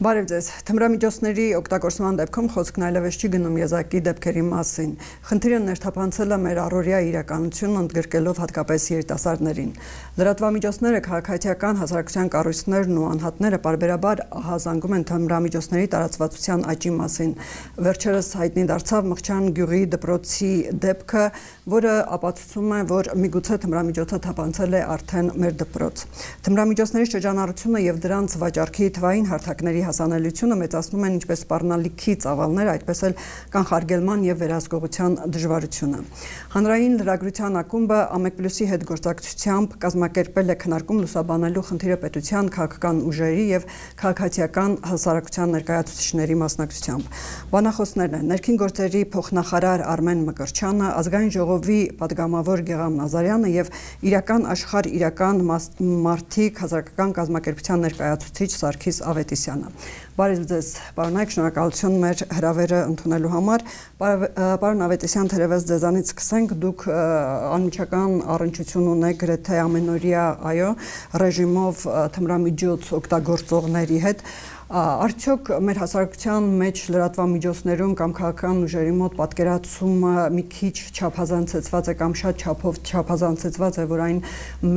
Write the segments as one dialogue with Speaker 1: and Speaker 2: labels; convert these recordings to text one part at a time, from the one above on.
Speaker 1: Բարև ձեզ, թմրամիջոցների օգտագործման դեպքում խոսքն այլևս չի գնում եզակի դեպքերի մասին։ Խնդիրը ներթափանցել է մեր առօրյա իրականությունն ընդգրկելով հատկապես երիտասարդներին։ Լրատվամիջոցները, քաղաքացիական հասարակության կառույցներն ու անհատները պարբերաբար ահազանգում են թմրամիջոցների տարածվածության աճի մասին։ Վերջերս հայտնի դարձավ Մղջան գյուղի դպրոցի դեպքը, որը ապացուցում է, որ միգուցե թմրամիջոցը թափանցել է արդեն մեր դպրոց։ Թմրամիջոցների շրջանառությունը եւ դրանց վաճառքի թվային հարթակների հասանելիությունը մեծացնում են ինչպես սպառնալիքի ծավալները, այդպես էլ կանխարգելման եւ վերահսկողության դժվարությունը։ Հանրային լրագրության ակումբը Ամեկ+-ի հետ գործակցությամբ կազմակերպել է քննարկում լուսաբանելու խնդիրը պետության, քաղաքական ուժերի եւ քաղաքացիական հասարակության ներկայացուցիչների մասնակցությամբ։ Բանախոսներն են ներքին գործերի փոխնախարար Արմեն Մկրտչյանը, ազգային ժողովի падգամավոր Գեղամ Նազարյանը եւ իրական աշխարհ իրական մարդիկ հասարակական կազմակերպության ներկայացուցիչ Սարգիս Ավետիսյանը։ Բարև ձեզ, պարոնայք, շնորհակալություն մեր հրավերը ընդունելու համար։ Պարոն Ավետիսյան, թերևս ձեզանից սկսենք, դուք անմիջական առնչություն ունեք գրեթե ամենօրյա, ռեժիմով թմրամիջոց օգտագործողների հետ։ Արդյոք մեր հասարակության մեջ լրատվամիջոցներում կամ քաղաքական ուժերի մոտ պատկերացումը մի քիչ չափազանցեցված է կամ շատ չափով չափազանցեցված է, որ այն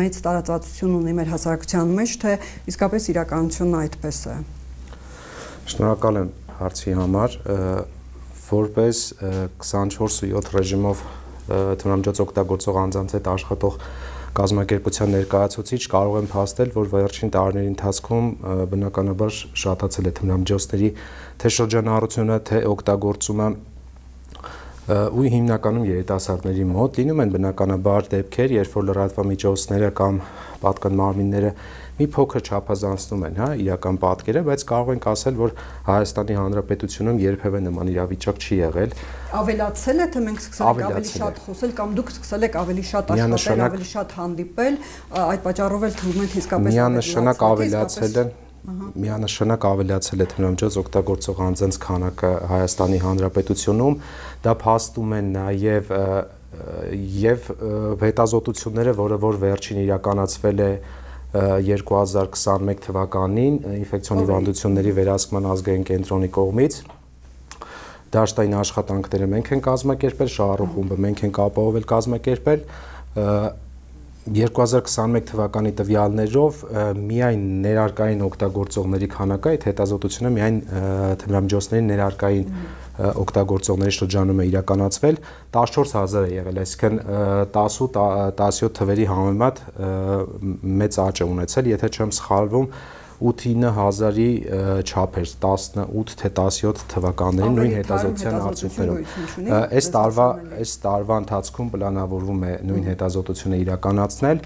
Speaker 1: մեծ տարածվածություն ունի մեր հասարակության մեջ, թե իսկապես իրականությունն այդպես է։
Speaker 2: Շնորհակալ եմ հարցի համար, որպես 24/7 ռեժիմով թմրամիջոց օգտագործող անձանց հետ աշխատող կազմակերպության ներկայացուցիչ կարող եմ փաստել, որ վերջին տարիների ընթացքում բնականաբար շատացել է թմրամիջոցների թե շրջանառությունը, թե օգտագործումը ու հիմնականում երիտասարդների մոտ լինում են բնականաբար դեպքեր, երբ որ լրատվամիջոցները կամ պատկան մարմինները մի փոքր չափազանցնում են, իրական պատկերը, բայց կարող ենք ասել, որ Հայաստանի Հանրապետությունում երբևէ նման իրավիճակ չի եղել։
Speaker 1: Ավելացել է, թե մենք սկսել ենք ավելի շատ խոսել կամ դուք սկսել եք ավելի շատ աշխատել, ավելի շատ հանդիպել, այդ պատճառով էլ թվում է իսկապես
Speaker 2: միանշանակ ավելացել է թմրամիջոց օգտագործող անձանց քանակը Հայաստանի Հանրապետությունում, դա փաստում են եւ հետազոտությունները, որ վերջին իրականացվել է 2021 թվականին ինֆեկցիոն հիվանդությունների վերահսկման ազգային կենտրոնի կողմից դաշտային աշխատանքները մենք ենք կազմակերպել, շահառու խումբը մենք ենք ապահովել կազմակերպել 2021 թվականի տվյալներով միայն ներարկային օգտագործողների քանակը, այդ հետազոտությունը միայն թմրամիջոցների ներարկային օգտագործողների շրջանում է իրականացվել 14000 է եղել, այսինքն 10-17 թվերի համեմատ մեծ աճ է ունեցել, եթե չեմ սխալվում 8-9000-ի չափ էր 18 թե 17 թվականներին նույն հետազոտության արդյունքներով։ Այս տարվա ընթացքում պլանավորվում է նույն հետազոտությունը իրականացնել,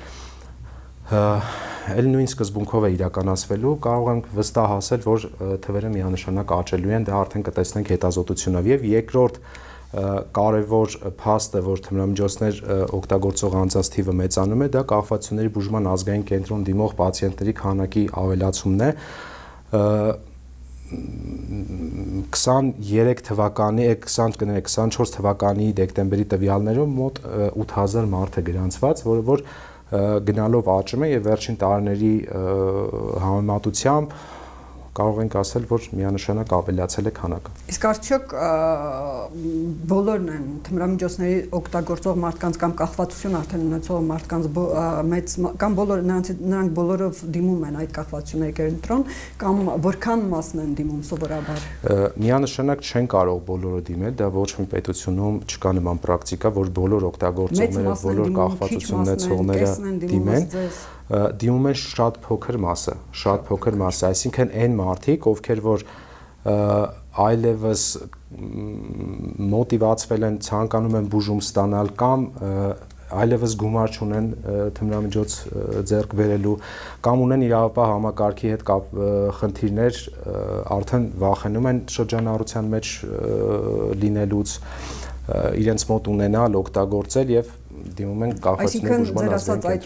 Speaker 2: էլ նույն սկզբունքով է իրականացվելու, կարող ենք վստահ ասել, որ թվերը միանշանակ աճելու են, դա արդեն կտեսնենք հետազոտությունով։ Եվ երկրորդ կարևոր փաստը, որ թմրամիջոցներ օգտագործող անձանց թիվը մեծանում է, դա կախվածությունների բուժման ազգային կենտրոն դիմող պացիենտների քանակի ավելացումն է։ 23 թվականի, 24 թվականի դեկտեմբերի տվյալներով մոտ 8000 մարդ է գրանցված, որ գնալով աճում է եւ վերջին տարիների համեմատությամբ կարող ենք ասել, որ միանշանակ ավելացել է քանակը։
Speaker 1: Իսկ արդյոք բոլորն են թմրամիջոցների օգտագործող մարդկանց կամ կախվածություն արդեն ունեցող մարդկանց մեծ կամ նրանք բոլորով դիմում են այդ կախվածությունների կենտրոն կամ որքան մասն են դիմում սովորաբար։
Speaker 2: Միանշանակ չեն կարող բոլորը դիմել, դա ոչ մի պետությունում չկա նման պրակտիկա, որ բոլոր օգտագործողները, բոլոր կախվածություն ունեցողները դիմեն։ Դիմում են շատ փոքր մասը, այսինքն այն մարդիկ, ովքեր որ այլևս մոտիվացվել են, ցանկանում են բուժում ստանալ կամ այլևս գումար չունեն թմրամիջոց ձեռք բերելու կամ ունեն իրավապահ համակարգի հետ խնդիրներ, արդեն վախենում են շրջանառության մեջ լինելուց, իրենց մոտ ունենալ, օգտագործել եւ դիմում են կախվածությունների բուժման ազգային կենտրոն։
Speaker 1: Այսինքն ձեր ասած այդ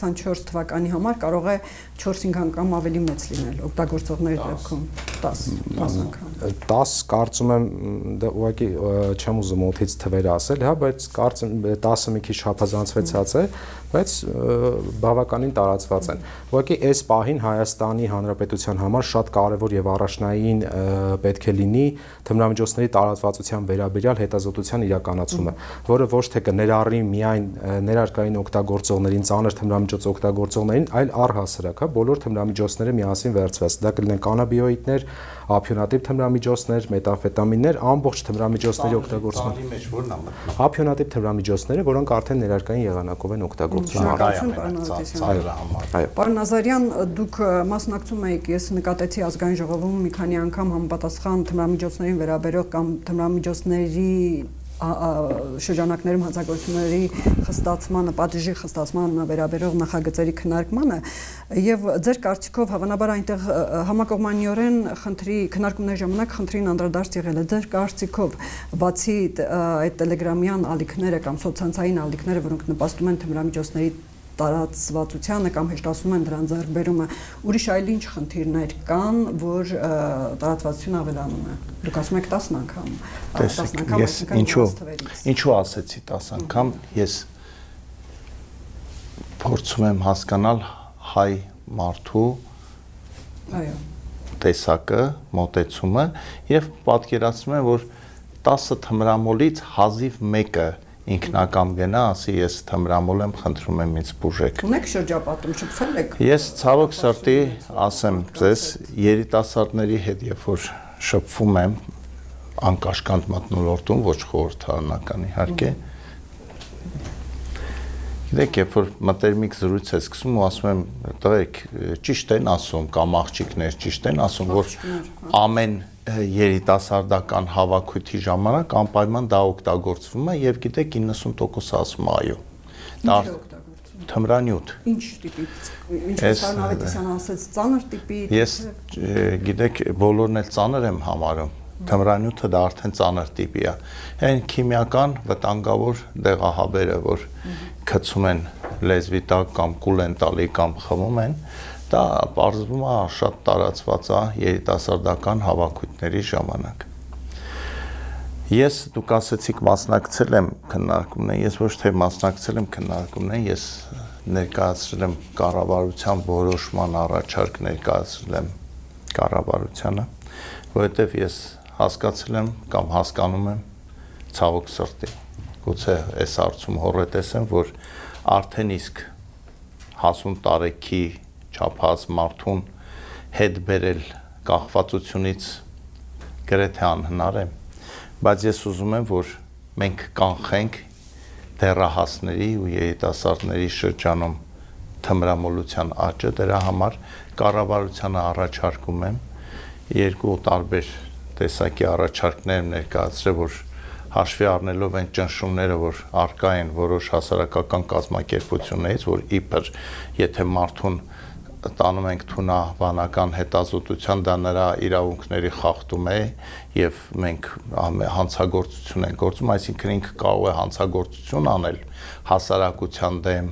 Speaker 1: 24 թվականի համար կարող է 4-5 անգամ ավելի մեծ լինել օգտագործողների դեպքում 10 անգամ։
Speaker 2: 10 կարծում եմ դա ուղղակի չեմ ուզում օդից թվեր ասել, հա, բայց կարծեմ 10-ը մի քիչ չափազանցվեցած է, բայց բավականին տարածված են։ Ուղղակի այս պահին Հայաստանի Հանրապետության համար շատ կարևոր եւ առաջնային պետք է լինի թմրամիջոցների տարածվածության վերաբերյալ հետազոտության իրականացումը, որը ոչ թե կներառի միայն ներարկային օգտագործողներին, ծանր թմրամիջոց օգտագործողներին, այլ առհասարակ, հա, բոլոր թմրամիջոցները միասին վերցված։ Դա կլինեն կանաբիոիդներ, ափիոնատիպ թմրամիջոցներ, մետամֆետամիններ, ամբողջ թմրամիջոցների օգտագործման։ Ափիոնատիպ թմրամիջոցները, որոնք արդեն ներարկային եղանակով են օգտագործվում։
Speaker 1: Պարոն Նազարյան, դուք մասնակցում եք, ես նկատեցի ազգային ժողովում մի քանի անգամ համապատասխան թմրամիջոցներին վերաբերող կամ թմրամիջոցների շրջանակներում հանցագործությունների խստացմանը, պատժի խստացմանը վերաբերող նախագծերի քննարկմանը եւ ձեր կարծիքով հավանաբար այնտեղ համակողմանիորեն քննարկումների ժամանակ խնդրին անդրադարձ եղել է ձեր կարծիքով բացի այդ տելեգրամյան ալիքները կամ սոցցանցային ալիքները, որոնք նպաստում են թմրամիջոցների տարածվածությանը կամ հեշտացնում են դրան ձեռքբերումը, ուրիշ այլ ինչ խնդիրներ կան, որ տարածվածությունը ավելանում է։ Դուք ասում եք 10 անգամ։
Speaker 3: Տեսեք, ես ինչու ասեցի 10 անգամ, ես փորձում եմ հասկանալ հայ մարդու տեսակը, մոտեցումը եւ պատկերացնում եմ, որ 10 թմրամոլից հազիվ մեկը ինքնակամ գնա, ասի ես թմրամոլ եմ, խնդրում եմ ինձ բուժեք։
Speaker 1: Ունեք շրջապատում, շփվել եք։
Speaker 3: Ես ցավոք սրտի ասեմ ձեզ, երիտասարդների հետ երբ որ շփվում եմ անկաշկանդ մթնոլորտում, ոչ խորհրդարանական իհարկե։ Գիտեք, երբ որ մտերմիկ զրույց է սկսում ու ասում եմ, տղերք, ճիշտ են ասում կամ աղջիկներ ճիշտ են ասում, որ ամեն երիտասարդական հավաքույթի ժամանակ անպայման դա օգտագործվում է եւ գիտեք 90% ասում այո։ Դա թմրանյութ։
Speaker 1: Ինչ տիպի։ Ինչ Սարնավետիսյանը ասաց, ծանր տիպի։
Speaker 3: Ես գիտեք բոլորն էլ ծանր եմ համարում։ Թմրանյութը դա արդեն ծանր տիպի է։ Այն քիմիական վտանգավոր դեղահաբերը, որ գցում են լեզվի տակ կամ կուլ են տալի կամ խմում են, դա պարզվում է շատ տարածված է երիտասարդական հավաքույթների ժամանակ։ Ես դուք ասեցիք մասնակցել եմ քննարկումներին, ես ոչ թե մասնակցել եմ քննարկումներին, ես ներկայացրել եմ կառավարության որոշման առաջարկ ներկայացրել եմ կառավարությանը, որովհետև ես հասկացել եմ կամ հասկանում եմ ցավոք սրտի, գուցե այս հարցում հորետես եմ, որ արդեն իսկ հասուն տարեքի չափած մարդուն հետ բերել կախվածությունից գրեթե անհնար է, բայց ես ուզում եմ, որ մենք կանխենք դեռահասների ու երիտասարդների շրջանում թմրամոլության աճը, դրա համար կառավարությանը առաջարկում եմ երկու տարբեր տեսակի առաջարկներ ներկայացրել, որ հաշվի առնելով այն ճնշումները, որ արկա են որոշ հասարակական կազմակերպություններից, որ իբր եթե մարդուն տանում ենք թունավանական հետազոտության, դա նրա իրավունքների խախտում է եւ մենք հանցագործություն ենք գործում, այսինքն ինքը կարող է հանցագործություն անել հասարակության դեմ,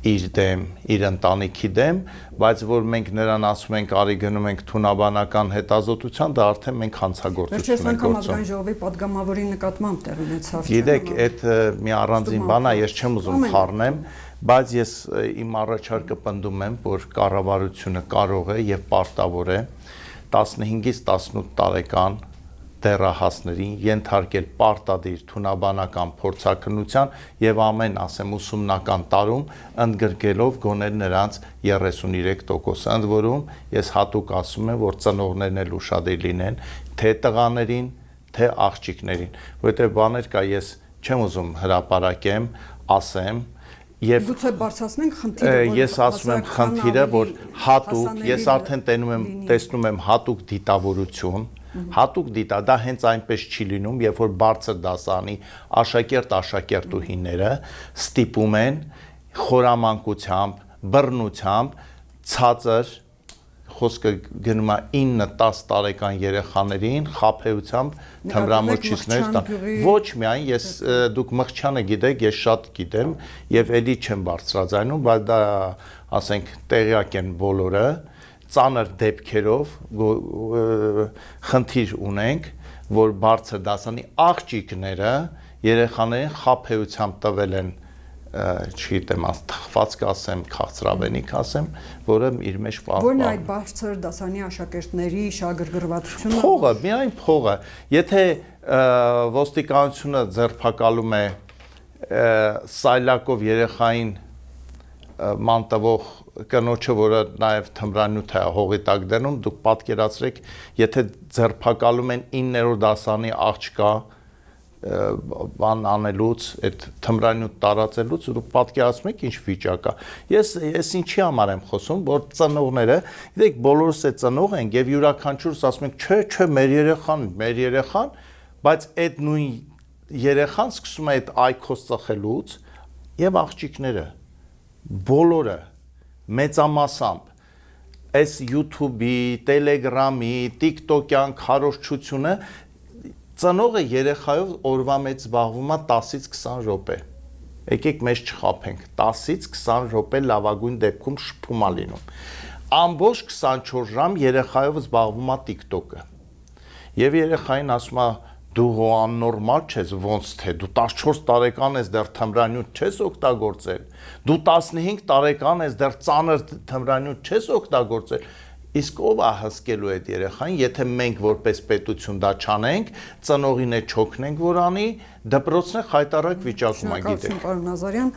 Speaker 3: իր դեմ, իր ընտանիքի դեմ, բայց որ մենք նրան ասում ենք արի գնում ենք թունաբանական հետազոտության, դա արդեն մենք հանցագործություն ենք գործում։
Speaker 1: Ազգային ժողովի падգամավորի նկատմամբ տեղ ունեցավ։
Speaker 3: Գիտեք, այդ մի առանձին բան է, ես չեմ ուզում խառնեմ, բայց ես իմ առաջարկը պնդում եմ, որ կառավարությունը կարող է եւ պարտավոր է 15-ից 18 տարեկան դեռահասներին ենթարկել պարտադիր թունաբանական փորձաքննության եւ ամեն, ասեմ, ուսումնական տարում ընդգրկելով գոնե նրանց 33%, ընդ որում ես հատուկ ասում եմ, որ ծնողներն էլ ուշադիր լինեն թե տղաներին, թե աղջիկներին, որովհետեւ բաներ կա, ես չեմ ուզում հրապարակեմ, ասեմ եւ
Speaker 1: գուցե բարձրացնենք խնդիրը,
Speaker 3: ես ասում եմ խնդիրը, որ հատուկ, ես արդեն տեսնում եմ հատուկ դիտավորություն, հատուկ դիտա, դա հենց այնպես չի լինում, երբ որ բարձր դասարանի աշակերտուհիները ստիպում են խորամանկությամբ, բռնությամբ, ցածր խոսքը գնում է 9-10 տարեկան երեխաներին խաբեությամբ թմրամոջիցներ տան։ Ոչ միայն ես դուք Մղջյանը գիտեք, ես շատ գիտեմ եւ էլի չեմ բարձրաձայնում, բայց դա ասենք տեղյակ են բոլորը, ծանր դեպքերով խնդիր ունենք, որ բարձր դասանի աղջիկները երեխաներին խաբեությամբ տվել են, չգիտեմ, թխված կասեմ, քաղցրավենիք ասեմ, որը իր մեջ
Speaker 1: Որն է այդ բարձր դասանի աշակերտների շահագրգռվածությունը։
Speaker 3: Փողը, միայն փողը։ Եթե ոստիկանությունը ձերբակալում է սայլակով երեխային ման տվող կնոջը, որը նաև թմրանյութ է հողի տակ դնում, դուք պատկերացրեք, եթե ձերբակալում են 9-րդ դասանի աղջկա բան անելուց, այդ թմրանյութ տարածելուց, դուք պատկերացնում եք ինչ վիճակ է։ Ես ինչի համար եմ խոսում, որ ծնողները, գիտեք, բոլորս է ծնող ենք եւ յուրաքանչյուրս ասում ենք, չէ, մեր երեխան, բայց այդ նույն երեխան սկսում է այդ այքոս ծխելուց եւ աղջիկները բոլորը մեծամասամբ այս YouTube-ի, Telegram-ի, TikTok-յան քարոզչությունը ծնողը երեխայով օրվա մեջ զբաղվում է 10-ից 20 րոպե։ Եկեք մեզ չխաբենք, 10-ից 20 րոպե լավագույն դեպքում շփում է լինում։ Ամբողջ 24 ժամ երեխայով զբաղվում է TikTok-ը։ Եվ երեխային ասում է դու աննորմալ չես, ոնց թե դու 14 տարեկան ես, դեռ թմրանյութ չես օգտագործել, դու 15 տարեկան ես, դեռ ծանր թմրանյութ չես օգտագործել, իսկ ով է հսկելու այդ երեխային, եթե մենք որպես պետություն դա չանենք, ծնողին է չօգնենք, որ անի, դպրոցն է խայտառակ վիճակում է, գիտեք։
Speaker 1: Պարոն Նազարյան,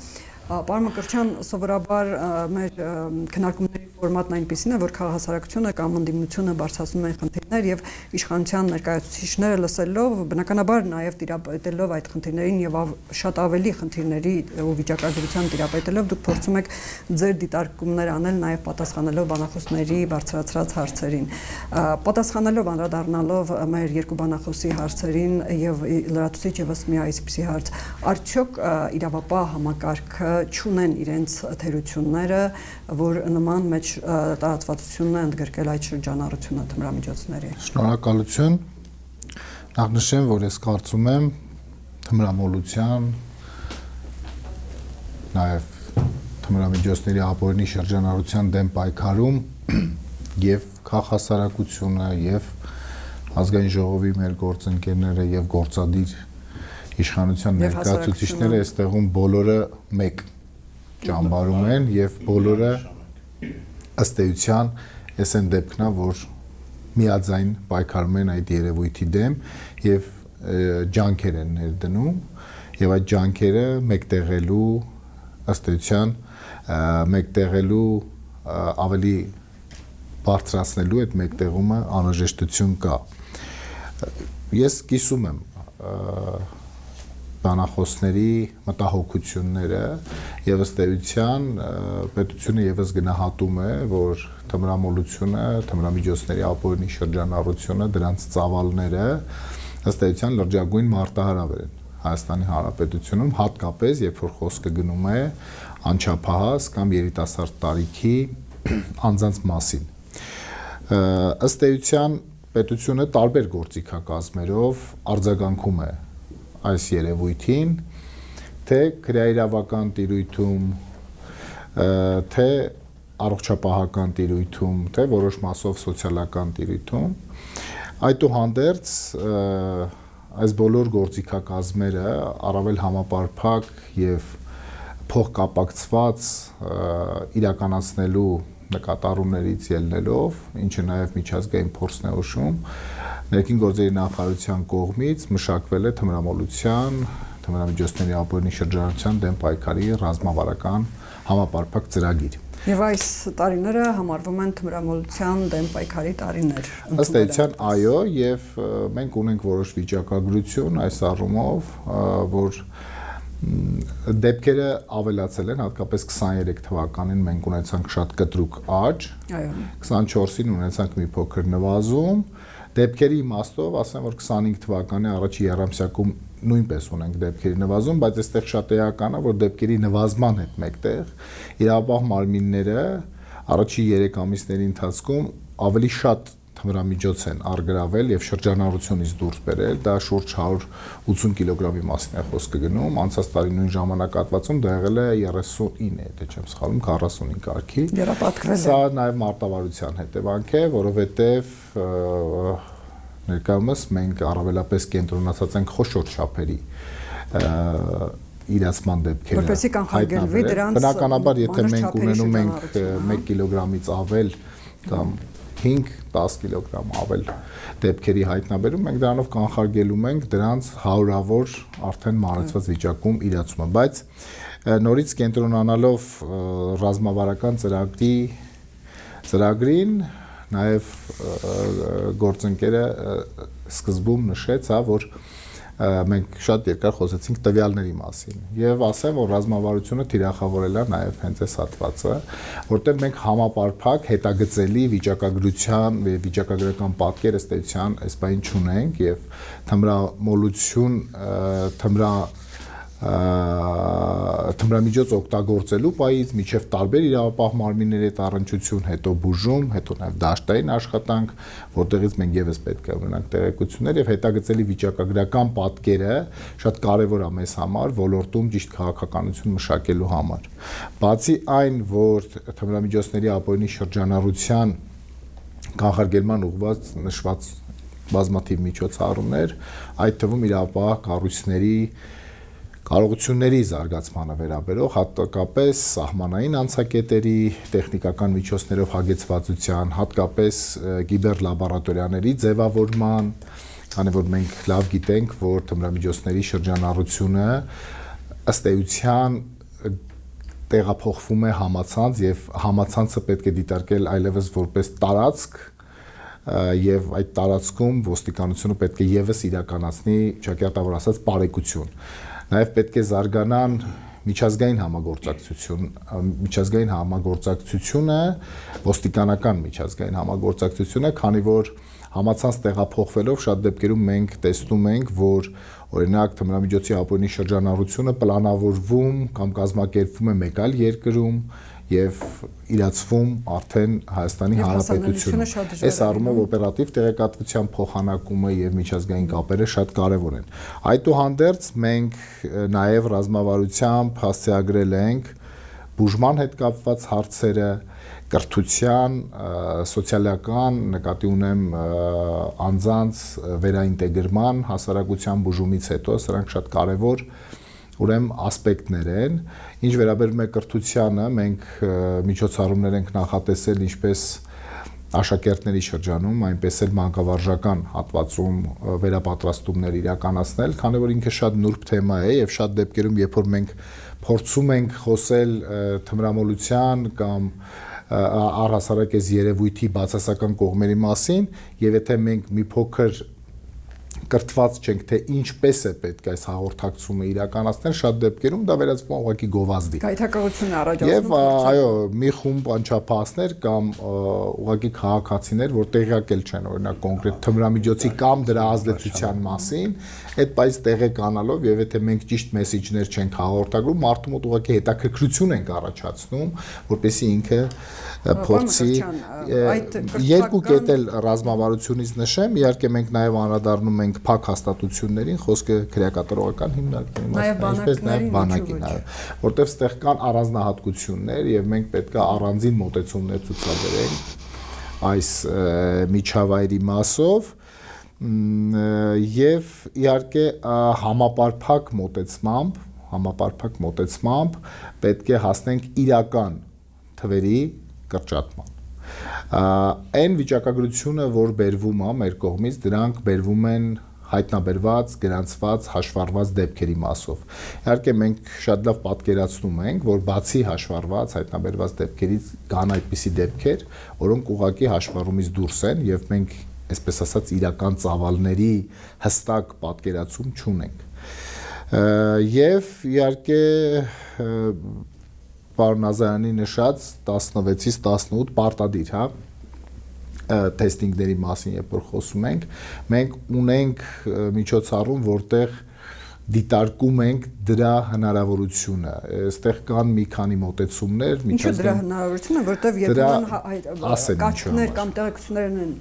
Speaker 1: Պարոն Մկրտչյան, սովորաբար մեր քննարկումների ֆորմատն այնպեսին է, որ քաղաքասարակությունը կամ ընդդիմությունը բարձրացնում են խնդիրներ եւ իշխանության ներկայացուցիչները լսելով, բնականաբար նաեւ տիրապետելով այդ խնդիրներին եւ շատ ավելի խնդիրների ու վիճակագրության տիրապետելով, դուք փորձում եք ձեր դիտարկումներ անել նաեւ պատասխանելով բանախոսների բարձրացրած հարցերին։ Պատասխանելով անդրադառնալով մեր երկու բանախոսի հարցերին եւ լրատվիչ եւս մի այսպիսի հարց, արդյոք իրավապահ համակարգը չունեն իրենց թերությունները, որ նման մեջ տարածվածությունն է ընդգրկել այդ շրջանառությունը թմրամիջոցների։
Speaker 4: Շնորհակալություն։ Նախ նշեմ, որ ես կարծում եմ թմրամոլության, նաև թմրամիջոցների ապօրինի շրջանառության դեմ պայքարում եւ քաղաքասարակությունը եւ ազգային ժողովի մեր գործընկերները եւ գործադիր իշխանության ներկայացուցիչները այստեղում բոլորը մեկ ճամբարում են եւ բոլորը ըստ էության այս են դեպքն է, որ միաձայն պայքարում են այդ երևույթի դեմ եւ ջանքեր են ներդնում եւ այդ ջանքերը մեկտեղելու ըստ էության մեկտեղելու ավելի բարձրացնելու այդ մեկտեղումը անհրաժեշտություն կա։ Ես կիսում եմ բանախոսների մտահոգությունները եւ ըստ էության պետությունը եւս գնահատում է, որ թմրամոլությունը, թմրամիջոցների ապօրինի շրջանառությունը, դրանց ծավալները ըստ էության լրջագույն մարտահրավեր են Հայաստանի Հանրապետությունում, հատկապես երբ որ խոսքը գնում է անչափահաս կամ երիտասարդ տարիքի անձանց մասին։ Ըստ էության պետությունը տարբեր գործիքակազմերով արձագանքում է այս երևույթին, թե քրեաիրավական տիրույթում, թե առողջապահական տիրույթում, թե որոշ մասով սոցիալական տիրույթում, այդուհանդերձ այս բոլոր գործիքակազմերը առավել համապարփակ եւ փոխկապակցված իրականացնելու նկատառումներից ելնելով, ինչը նաեւ միջազգային փորձն է ուշում, ներքին գործերի նախարարության կողմից մշակվել է թմրամոլության, թմրամիջոցների ապօրինի շրջանառության դեմ պայքարի ռազմավարական համապարփակ ծրագիր։
Speaker 1: Եվ այս տարիները համարվում են թմրամոլության դեմ պայքարի տարիներ։
Speaker 4: Ըստ էության, այո, եւ մենք ունենք որոշ վիճակագրություն այս առումով, որ դեպքերը ավելացել են, հատկապես 23 թվականին մենք ունեցանք շատ կտրուկ աճ, 24-ին ունեցանք մի փոքր նվազում, դեպքերի իմաստով ասեմ, որ 25 թվականի առաջի երամսյակում նույնպես ունենք դեպքերի նվազում, բայց այստեղ շատ էական է, որ դեպքերի նվազման հետ մեկտեղ իրավապահ մարմինները առաջի 3 ամիսների ընթացքում ավելի շատ թմրամիջոց են արգրավել եւ շրջանառությունից դուրս բերել, դա շուրջ 180 կիլոգրամի մասին է խոսքը գնում, անցած տարի նույն ժամանակահատվածում դա եղել է 39, եթե չեմ սխալվում, 45 կարգի։ Սա նաեւ մարտավարության հետևանք է, որովհետեւ ներկայումս մենք առավելապես կենտրոնացած ենք խոշոր չափերի իրացման դեպքերը։
Speaker 1: Որպեսզի կանխարգելվի դրանց
Speaker 4: բնականաբար, եթե մենք ունենում ենք 1 կիլոգրամից ավել կամ 5-10 կիլոգրամ ավել դեպքերի հայտնաբերում, մենք դրանով կանխարգելում ենք դրանց հարյուրավոր արդեն մանրացված վիճակում իրացումը, բայց նորից կենտրոնանալով ռազմավարական ծրագրին նաև գործընկերը սկզբում նշեց, որ մենք շատ երկար խոսեցինք տվյալների մասին եւ ասեմ, որ ռազմավարությունը թիրախավորել է նաև հենց այս հատվածը, որտեղ մենք համապարփակ հետագծելի վիճակագրության եւ վիճակագրական պատկեր ըստեյության այս բային չունենք եւ թմրամոլություն թմրամիջոց օգտագործելու պայից միջև տարբեր իրավապահ մարմինների հետ առնչություն, հետո բուժում, հետո նաև դաշտային աշխատանք, որտեղից մենք եւս պետք է ունենանք տեղեկություններ եւ հետագծելի վիճակագրական պատկերը շատ կարեւոր է մեզ համար ոլորտում ճիշտ քաղաքականություն մշակելու համար։ Բացի այն, որ թմրամիջոցների ապօրինի շրջանառության կանխարգելման ուղղված նշված բազմաթիվ միջոցառումներ, այդ թվում իրավապահ կառույցների կարողությունների զարգացմանը վերաբերող, հատկապես սահմանային անցակետերի, տեխնիկական միջոցներով հագեցվածության, հատկապես կիբերլաբորատորիաների ձևավորման, քանի որ մենք լավ գիտենք, որ թմրամիջոցների շրջանառությունը ըստ էության տեղափոխվում է համացանց եւ համացանցը պետք է դիտարկել այլևս որպես տարածք եւ այդ տարածքում ոստիկանությունը պետք է եւս իրականացնի, ճակատավոր ասած, բարեկություն։ Նաև պետք է զարգանան միջազգային համագործակցությունը, ոստիկանական միջազգային համագործակցությունը, քանի որ համացանց տեղափոխվելով շատ դեպքերում մենք տեսնում ենք, որ օրինակ թմրամիջոցի ապօրինի շրջանառությունը պլանավորվում կամ կազմակերպվում է մեկ այլ երկրում եւ իրացվում արդեն Հայաստանի Հանրապետությունում։ Այս առումով օպերատիվ տեղեկատվության փոխանակումը եւ միջազգային կապերը շատ կարեւոր են։ Այդուհանդերձ մենք նաեւ ռազմավարությամբ հասցեագրել ենք բուժման հետ կապված հարցերը, կրթության, սոցիալական, նկատի ունեմ անձանց վերաինտեգրման, հասարակության բուժումից հետո, սրանք շատ կարեւոր ուրեմն ասպեկտներ են, ինչ վերաբերում է կրթությանը, մենք միջոցառումներ ենք նախատեսել ինչպես աշակերտների շրջանում, այնպես էլ մանկավարժական հատվածում վերապատրաստումներ իրականացնել, քանի որ ինքը շատ նուրբ թեմա է եւ շատ դեպքերում, երբ որ մենք փորձում ենք խոսել թմրամոլության կամ առհասարակ այս երևույթի բացասական կողմերի մասին, եւ եթե մենք մի փոքր կրթված չենք, թե ինչպես է պետք այս հաղորդակցումը իրականացնել, շատ դեպքերում դա վերածվում է ուղղակի գովազդի։
Speaker 1: Գայթակղություն է առաջացնում։
Speaker 4: Եվ այո, մի խումբ անչափահասներ կամ ուղղակի քաղաքացիներ, որ տեղյակ էլ չեն օրինակ կոնկրետ թմրամիջոցի կամ դրա ազդեցության մասին, այդ բայց տեղեկանալով եւ եթե մենք ճիշտ մեսեջներ չենք հաղորդագրում, մարդու մոտ ուղղակի հետաքրքրություն ենք առաջացնում, որպեսզի ինքը փորձի երկու կետ էլ ռազմավարությունից նշեմ, իհարկե մենք նաև անդրադառնում ենք փակ հաստատություններին, խոսքը քրեակատարողական հիմնարկների մասին, ինչպես նաև բանակի, որտեղ ստեղ կան առանձնահատկություններ եւ մենք պետք է առանձին մոտեցումներ ցուցաբերենք այս միջավայրի մասով եւ իհարկե համապարփակ մոտեցմամբ պետք է հասնենք իրական թվերի կրճատման։ Այն վիճակագրությունը, որ բերվում է մեր կողմից, դրանք բերվում են հայտնաբերված, գրանցված, հաշվառված դեպքերի մասով։ Իհարկե մենք շատ լավ պատկերացնում ենք, որ բացի հաշվառված, հայտնաբերված դեպքերից կան այդպիսի դեպքեր, որոնք ուղղակի հաշվառումից դուրս են եւ մենք, այսպես ասած, իրական ծավալների հստակ պատկերացում չունենք։ Եվ իհարկե պարոն Ազարյանի նշած 16-ից 18 պարտադիր, հա, թեստինգների մասին երբ որ խոսում ենք, մենք ունենք միջոցառում, որտեղ դիտարկում ենք դրա հնարավորությունը։ Այստեղ կան մի քանի մոտեցումներ,
Speaker 1: Ինչու դրա հնարավորությունը, որտեղ եթե կարգներ կամ տեղեկություններ են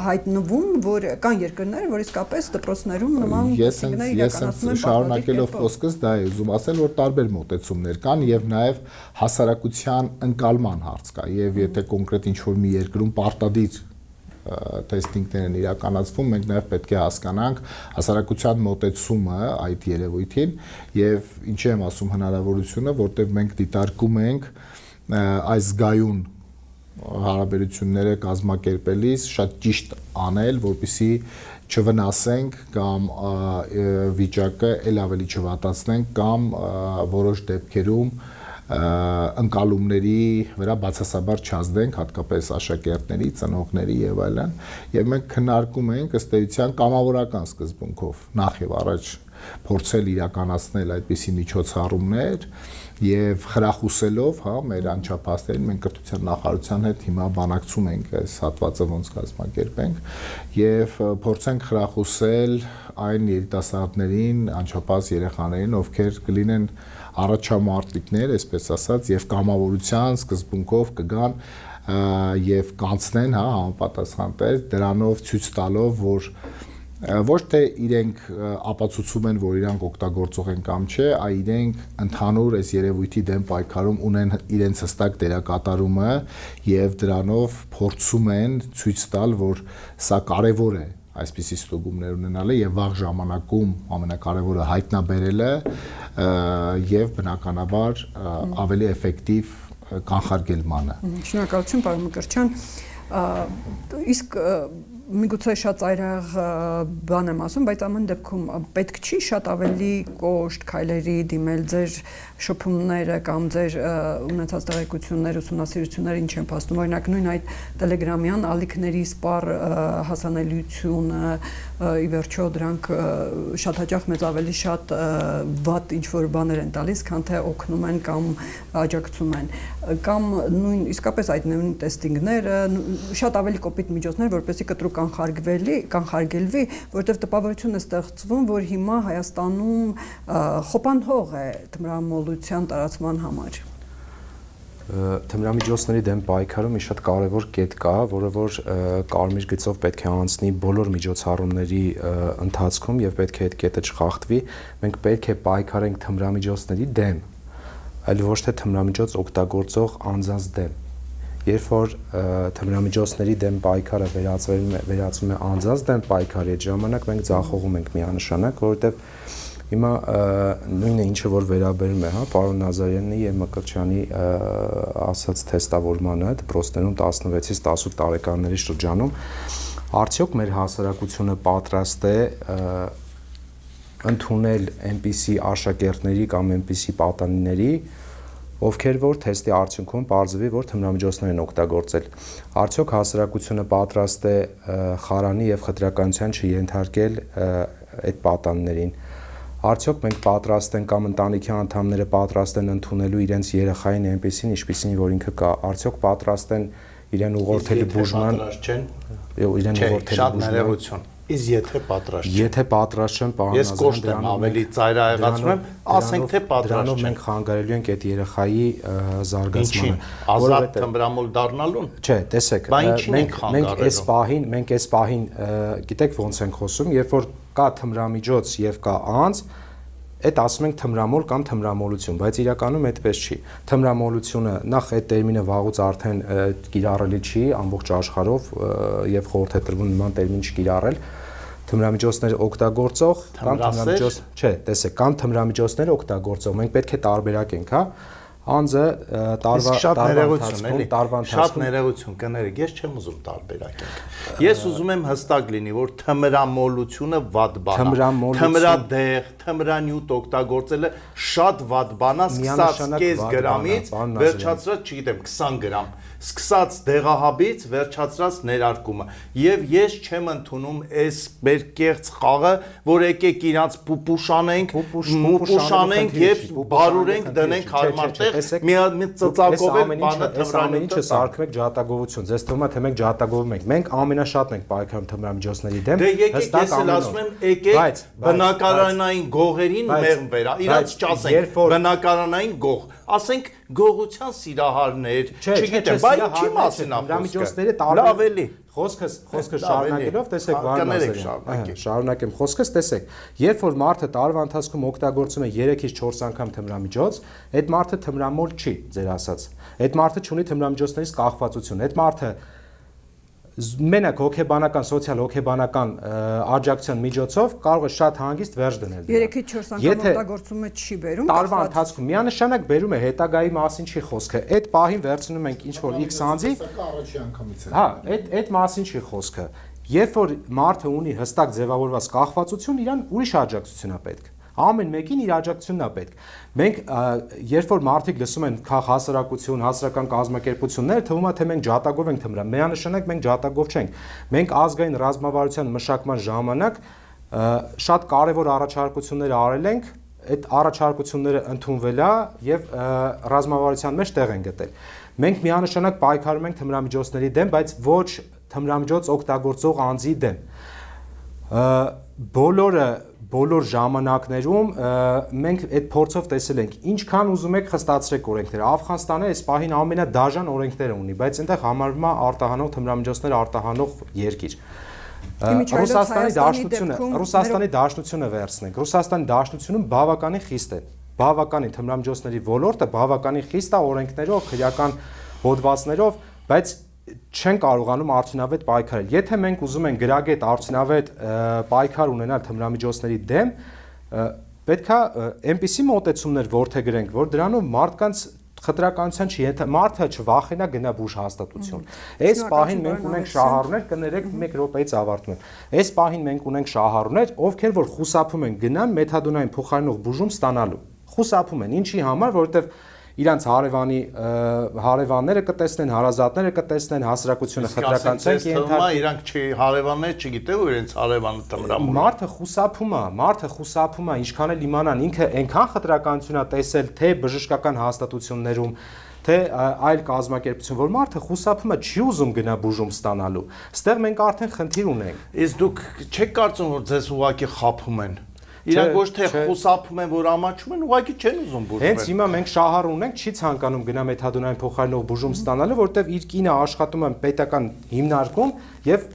Speaker 1: հայտնվում, որ կան երկրներ, որ իսկապես դպրոցներում նման տեստինգներ իրականացնում են։
Speaker 4: Շարունակելով խոսքս դա է ուզում ասել, որ տարբեր մոտեցումներ կան եւ նաեւ հասարակության ընկալման հարց կա եւ եթե կոնկրետ ինչ-որ մի երկրում պարտադիր տեստինգներ են իրականացվում, մենք նաև պետք է հասկանանք հասարակության մոտեցումը այդ երևույթին եւ ինչի եմ ասում հնարավորությունը, որտեղ մենք դիտարկում ենք այս զգայուն հարաբերությունները կազմակերպելիս շատ ճիշտ անել, որպեսզի չվնասենք կամ վիճակը ել ավելի չվատացնենք կամ որոշ դեպքերում ընկալումների վրա բացասաբար չազդենք, հատկապես աշակերտների, ծնողների եւ այլն, եւ մենք քննարկում ենք ըստ էության կամավորական սկզբունքով նախ եւ առաջ փորձել իրականացնել այդպիսի միջոցառումներ եւ խրախուսելով, հա, մեր անչափահասներին մենք կրթության նախարարության հետ հիմա բանակցում ենք այս հատվածը ոնց կազմակերպենք եւ փորձենք խրախուսել այն երիտասարդներին, անչափահաս երեխաներին, ովքեր կլինեն առաջամարտիկներ, այսպես ասած, եւ կամավորության սկզբունքով կգան եւ կանցնեն, հա, համապատասխան տես, դրանով ցույց տալով, որ ոչ թե իրենք ապացուցում են, որ իրանք օգտագործող են կամ չէ, այլ իրենք ընդհանուր այս երևույթի դեմ պայքարում ունեն իրենց հստակ դերակատարումը եւ դրանով փորձում են ցույց տալ, որ սա կարեւոր է այսպիսի ստուգումներ ունենալը եւ վաղ ժամանակում ամենակարևորը հայտնաբերելը եւ բնականաբար ավելի էֆեկտիվ կանխարգելմանը։
Speaker 1: Շնորհակալություն, պարոն Մկրտչյան։ Իսկ միգուցե շատ ծայրահեղ բան եմ ասում, բայց ամեն դեպքում պետք չի շատ ավելի կոշտ քայլերի դիմել ձեր շփումները կամ ձեր ունեցած տեղեկություններ, ուսումնասիրությունները ինչ են փաստում, օրինակ նույն այդ տելեգրամյան ալիքների սպառ հասանելիությունը, ի վերջո դրանք շատ հաճախ մեզ ավելի շատ վատ ինչ-որ բաներ են տալիս, քան թե օգնում են կամ աջակցում են, կամ նույն իսկապես այդ նույն տեստինգները, շատ ավելի կոպիտ միջոցներ, որպեսզի կտրուկ կանխարգելվի, որտեղ տպավորություն է ստեղծվում, որ հիմա Հայաստանում խոպանհող է թմրամոլության տարածման համար։
Speaker 2: Թմրամիջոցների դեմ պայքարը մի շատ կարևոր կետ կա, որը որ կարմիր գծով պետք է անցնի բոլոր միջոցառումների ընթացքում եւ պետք է այդ կետը չխախտվի։ Մենք պետք է պայքարենք թմրամիջոցների դեմ, այլ ոչ թե թմրամիջոց օգտագործող անձանց դեմ։ Երբ որ թմրամիջոցների դեմ պայքարը վերածվում է անձանց դեմ պայքարի, այդ ժամանակ մենք ձախողում ենք միանշանակ, որովհետեւ հիմա նույնը ինչը որ վերաբերում է, հա, պարոն Նազարյանի եւ Մկրտչյանի ասած թեստավորմանը դպրոցներում 16-ից 18 տարեկանների շրջանում, արդյոք մեր հասարակությունը պատրաստ է ընդունել այնպիսի աշակերտների կամ այնպիսի պատանիների, ովքեր որ թեստի արդյունքում պարզվի, որ թմրամիջոցներ են օգտագործել։ Արդյոք հասարակությունը պատրաստ է խարանի եւ խտրականության չենթարկել այդ պատանիներին։ Արդյոք մենք պատրաստ ենք կամ ընտանիքի անդամները պատրաստ են ընդունելու իրենց երեխային այնպեսին, ինչպեսին որ ինքը կա։ Արդյոք պատրաստ են իրեն ուղղորդելու բուժման, իրեն ուղղորդելու բուժման։
Speaker 3: Իսկ եթե պատրաստ չեն։
Speaker 2: Եթե պատրաստ չեն, պարոն
Speaker 3: Ես կոշտ եմ ավելի ծայրահեղացնում եմ, ասենք թե պատրաստ չեն։
Speaker 2: Դրանով մենք խանգարելու ենք այդ երեխայի զարգացմանը։
Speaker 3: Ազատ թմրամոլ դառնալուն։
Speaker 2: Չէ, տեսեք, մենք այս պահին, գիտեք ոնց ենք խոսում, երբ որ կա թմրամիջոց եւ կա անձ, այդ ասում ենք թմրամոլ կամ թմրամոլություն, բայց իրականում այդպես չի։ Թմրամոլությունը նախ այդ տերմինը վաղուց արդեն կիրառելի չի ամբողջ աշխարհով եւ խորհուրդ է տրվում նման տերմին չկիրառել։ Թմրամիջոցներ օգտագործող կամ թմրամիջոց, չէ, տեսեք, կամ թմրամիջոցներ օգտագործող, մենք պետք է տարբերակենք, հա։ Անձը տարվա ընթացքում
Speaker 3: շատ ներողություն կներեք, ես չեմ ուզում տարբերակենք։ Ես ուզում եմ հստակ լինի, որ թմրամոլությունը վատ բան է։ Թմրադեղ, թմրանյութ օգտագործելը շատ վատ բան է, սկսած կես գրամից, վերջացրած, չգիտեմ, 20 գրամ։ Սկսած դեղահաբից վերջացրած ներարկումը եւ ես չեմ ընդունում այս բերկեղծ խաղը, որ եկեք իրանց պուպուշանենք եւ բարուրենք դնենք հարմար տեղ մի ծծակով էլ բանը
Speaker 2: ամեն ինչը սարքում եք ջատագովություն։ Ձեզ թվում է թե մենք ջատագովում ենք։ Մենք ամենաշատն ենք պայքարում թմրամիջոցների դեմ։
Speaker 3: Դե եկեք ես էլ ասում եմ, եկեք բնակարանային գողերին մեղմ վերա, իրաց ճասենք բնակարանային գող, ասենք գողության սիրահարներ, չգիտեմ, բայց ինչի մասին է
Speaker 2: թմրամիջոցները
Speaker 3: լավ էլի
Speaker 2: Խոսքս շարունակելով տեսեք Վարդան շարունակեմ խոսքս տեսեք երբ որ մարդը տարվա ընթացքում օգտագործում է 3-ից 4 անգամ թմրամիջոց այդ մարդը թմրամոլ չի ձեր ասած այդ մարդը չունի թմրամիջոցներից կախվածություն այդ մարդը մենակ հոգեբանական սոցիալ հոգեբանական աջակցության միջոցով կարող է շատ հանգիստ վերջ դնել
Speaker 1: 3-ից 4 անգամ օգտագործումը չի բերում
Speaker 2: տարվա ընթացքում միանշանակ բերում է հետագայի մասին չի խոսքը այդ պահին վերցնում ենք ինչ որ X անձի
Speaker 4: առաջի անգամից է
Speaker 2: հա այդ մասին չի խոսքը երբ որ մարդը ունի հստակ ձևավորված կախվածություն իրան ուրիշ աջակցություն է պետք ամեն մեկին իր աջակցությունն է պետք մենք երբ որ մարդիկ լսում են քաղ հասարակություն հասարակական կազմակերպություններ թվում է թե մենք ջատագով ենք թմրան միանշանակ մենք ջատագով չենք մենք ազգային ռազմավարության մշակման ժամանակ շատ կարևոր առաջարկություններ արել ենք այդ առաջարկությունները ընդունվել է եւ ռազմավարության մեջ տեղ են գտել մենք միանշանակ պայքարում ենք թմրամիջոցների դեմ բայց ոչ թմրամիջոց օգտագործող անձի դեմ բոլոր ժամանակներում մենք այդ փորձով տեսել ենք ինչքան ուզում եք խստացրեք օրենքները Աֆղանստանը այս պահին ամենադաժան օրենքները ունի բայց այնտեղ համարվում է արտահանող թմրամիջոցներ արտահանող երկիր Ռուսաստանի դաշնությունը վերցնենք Ռուսաստանի դաշնությունում բավականին խիստ է բավականին թմրամիջոցների ոլորտը բավականին խիստ է օրենքներով քրեական հոդվածներով բայց չեն կարողանում արդյունավետ պայքարել։ Եթե մենք ուզում ենք գրագետ արդյունավետ պայքար ունենալ թմրամիջոցների դեմ, պետք է այնպիսի մոտեցումներ որդեգրենք, որ դրանով մարդկանց խտրականության չի, եթե մարդը չվախենա գնա բուժ հաստատություն։ Այս պահին մենք ունենք շահառուներ, կներեք 1 րոպեից ավարտում եմ։ Այս պահին մենք ունենք շահառուներ, ովքեր որ խուսափում են գնան մեթադոնային փոխարինող բուժում ստանալու։ Խուսափում են, ինչի համար, որովհետև իրանց հարևանները կտեսնեն, հարազատները կտեսնեն, հասարակությունը խտրականության կենթարկվի։
Speaker 3: Իրանք հարևանները չգիտեն ու իրենց հարևանը թմրամոլ։
Speaker 2: Մարդը խուսափում է, ինչքան էլ իմանան, ինքը այնքան խտրականություն է տեսել թե բժշկական հաստատություններում, թե այլ կազմակերպություն, որ մարդը խուսափում է, չի ուզում գնա բուժում ստանալու։ Ստեղ մենք արդեն խնդիր ունենք։
Speaker 3: Իսկ դուք չեք կարծում, որ ձեզ ուղղակի խաբում են։ Իրանք ոչ թե խուսափում են, որ ամաչում են, ուղղակի չեն ուզում բուժվել։
Speaker 2: Հենց հիմա մենք շահառ ունենք, չի ցանկանում գնա մեթադոնային փոխարինող բուժում ստանալու, որտեվ իր կինը աշխատում է պետական հիմնարկում եւ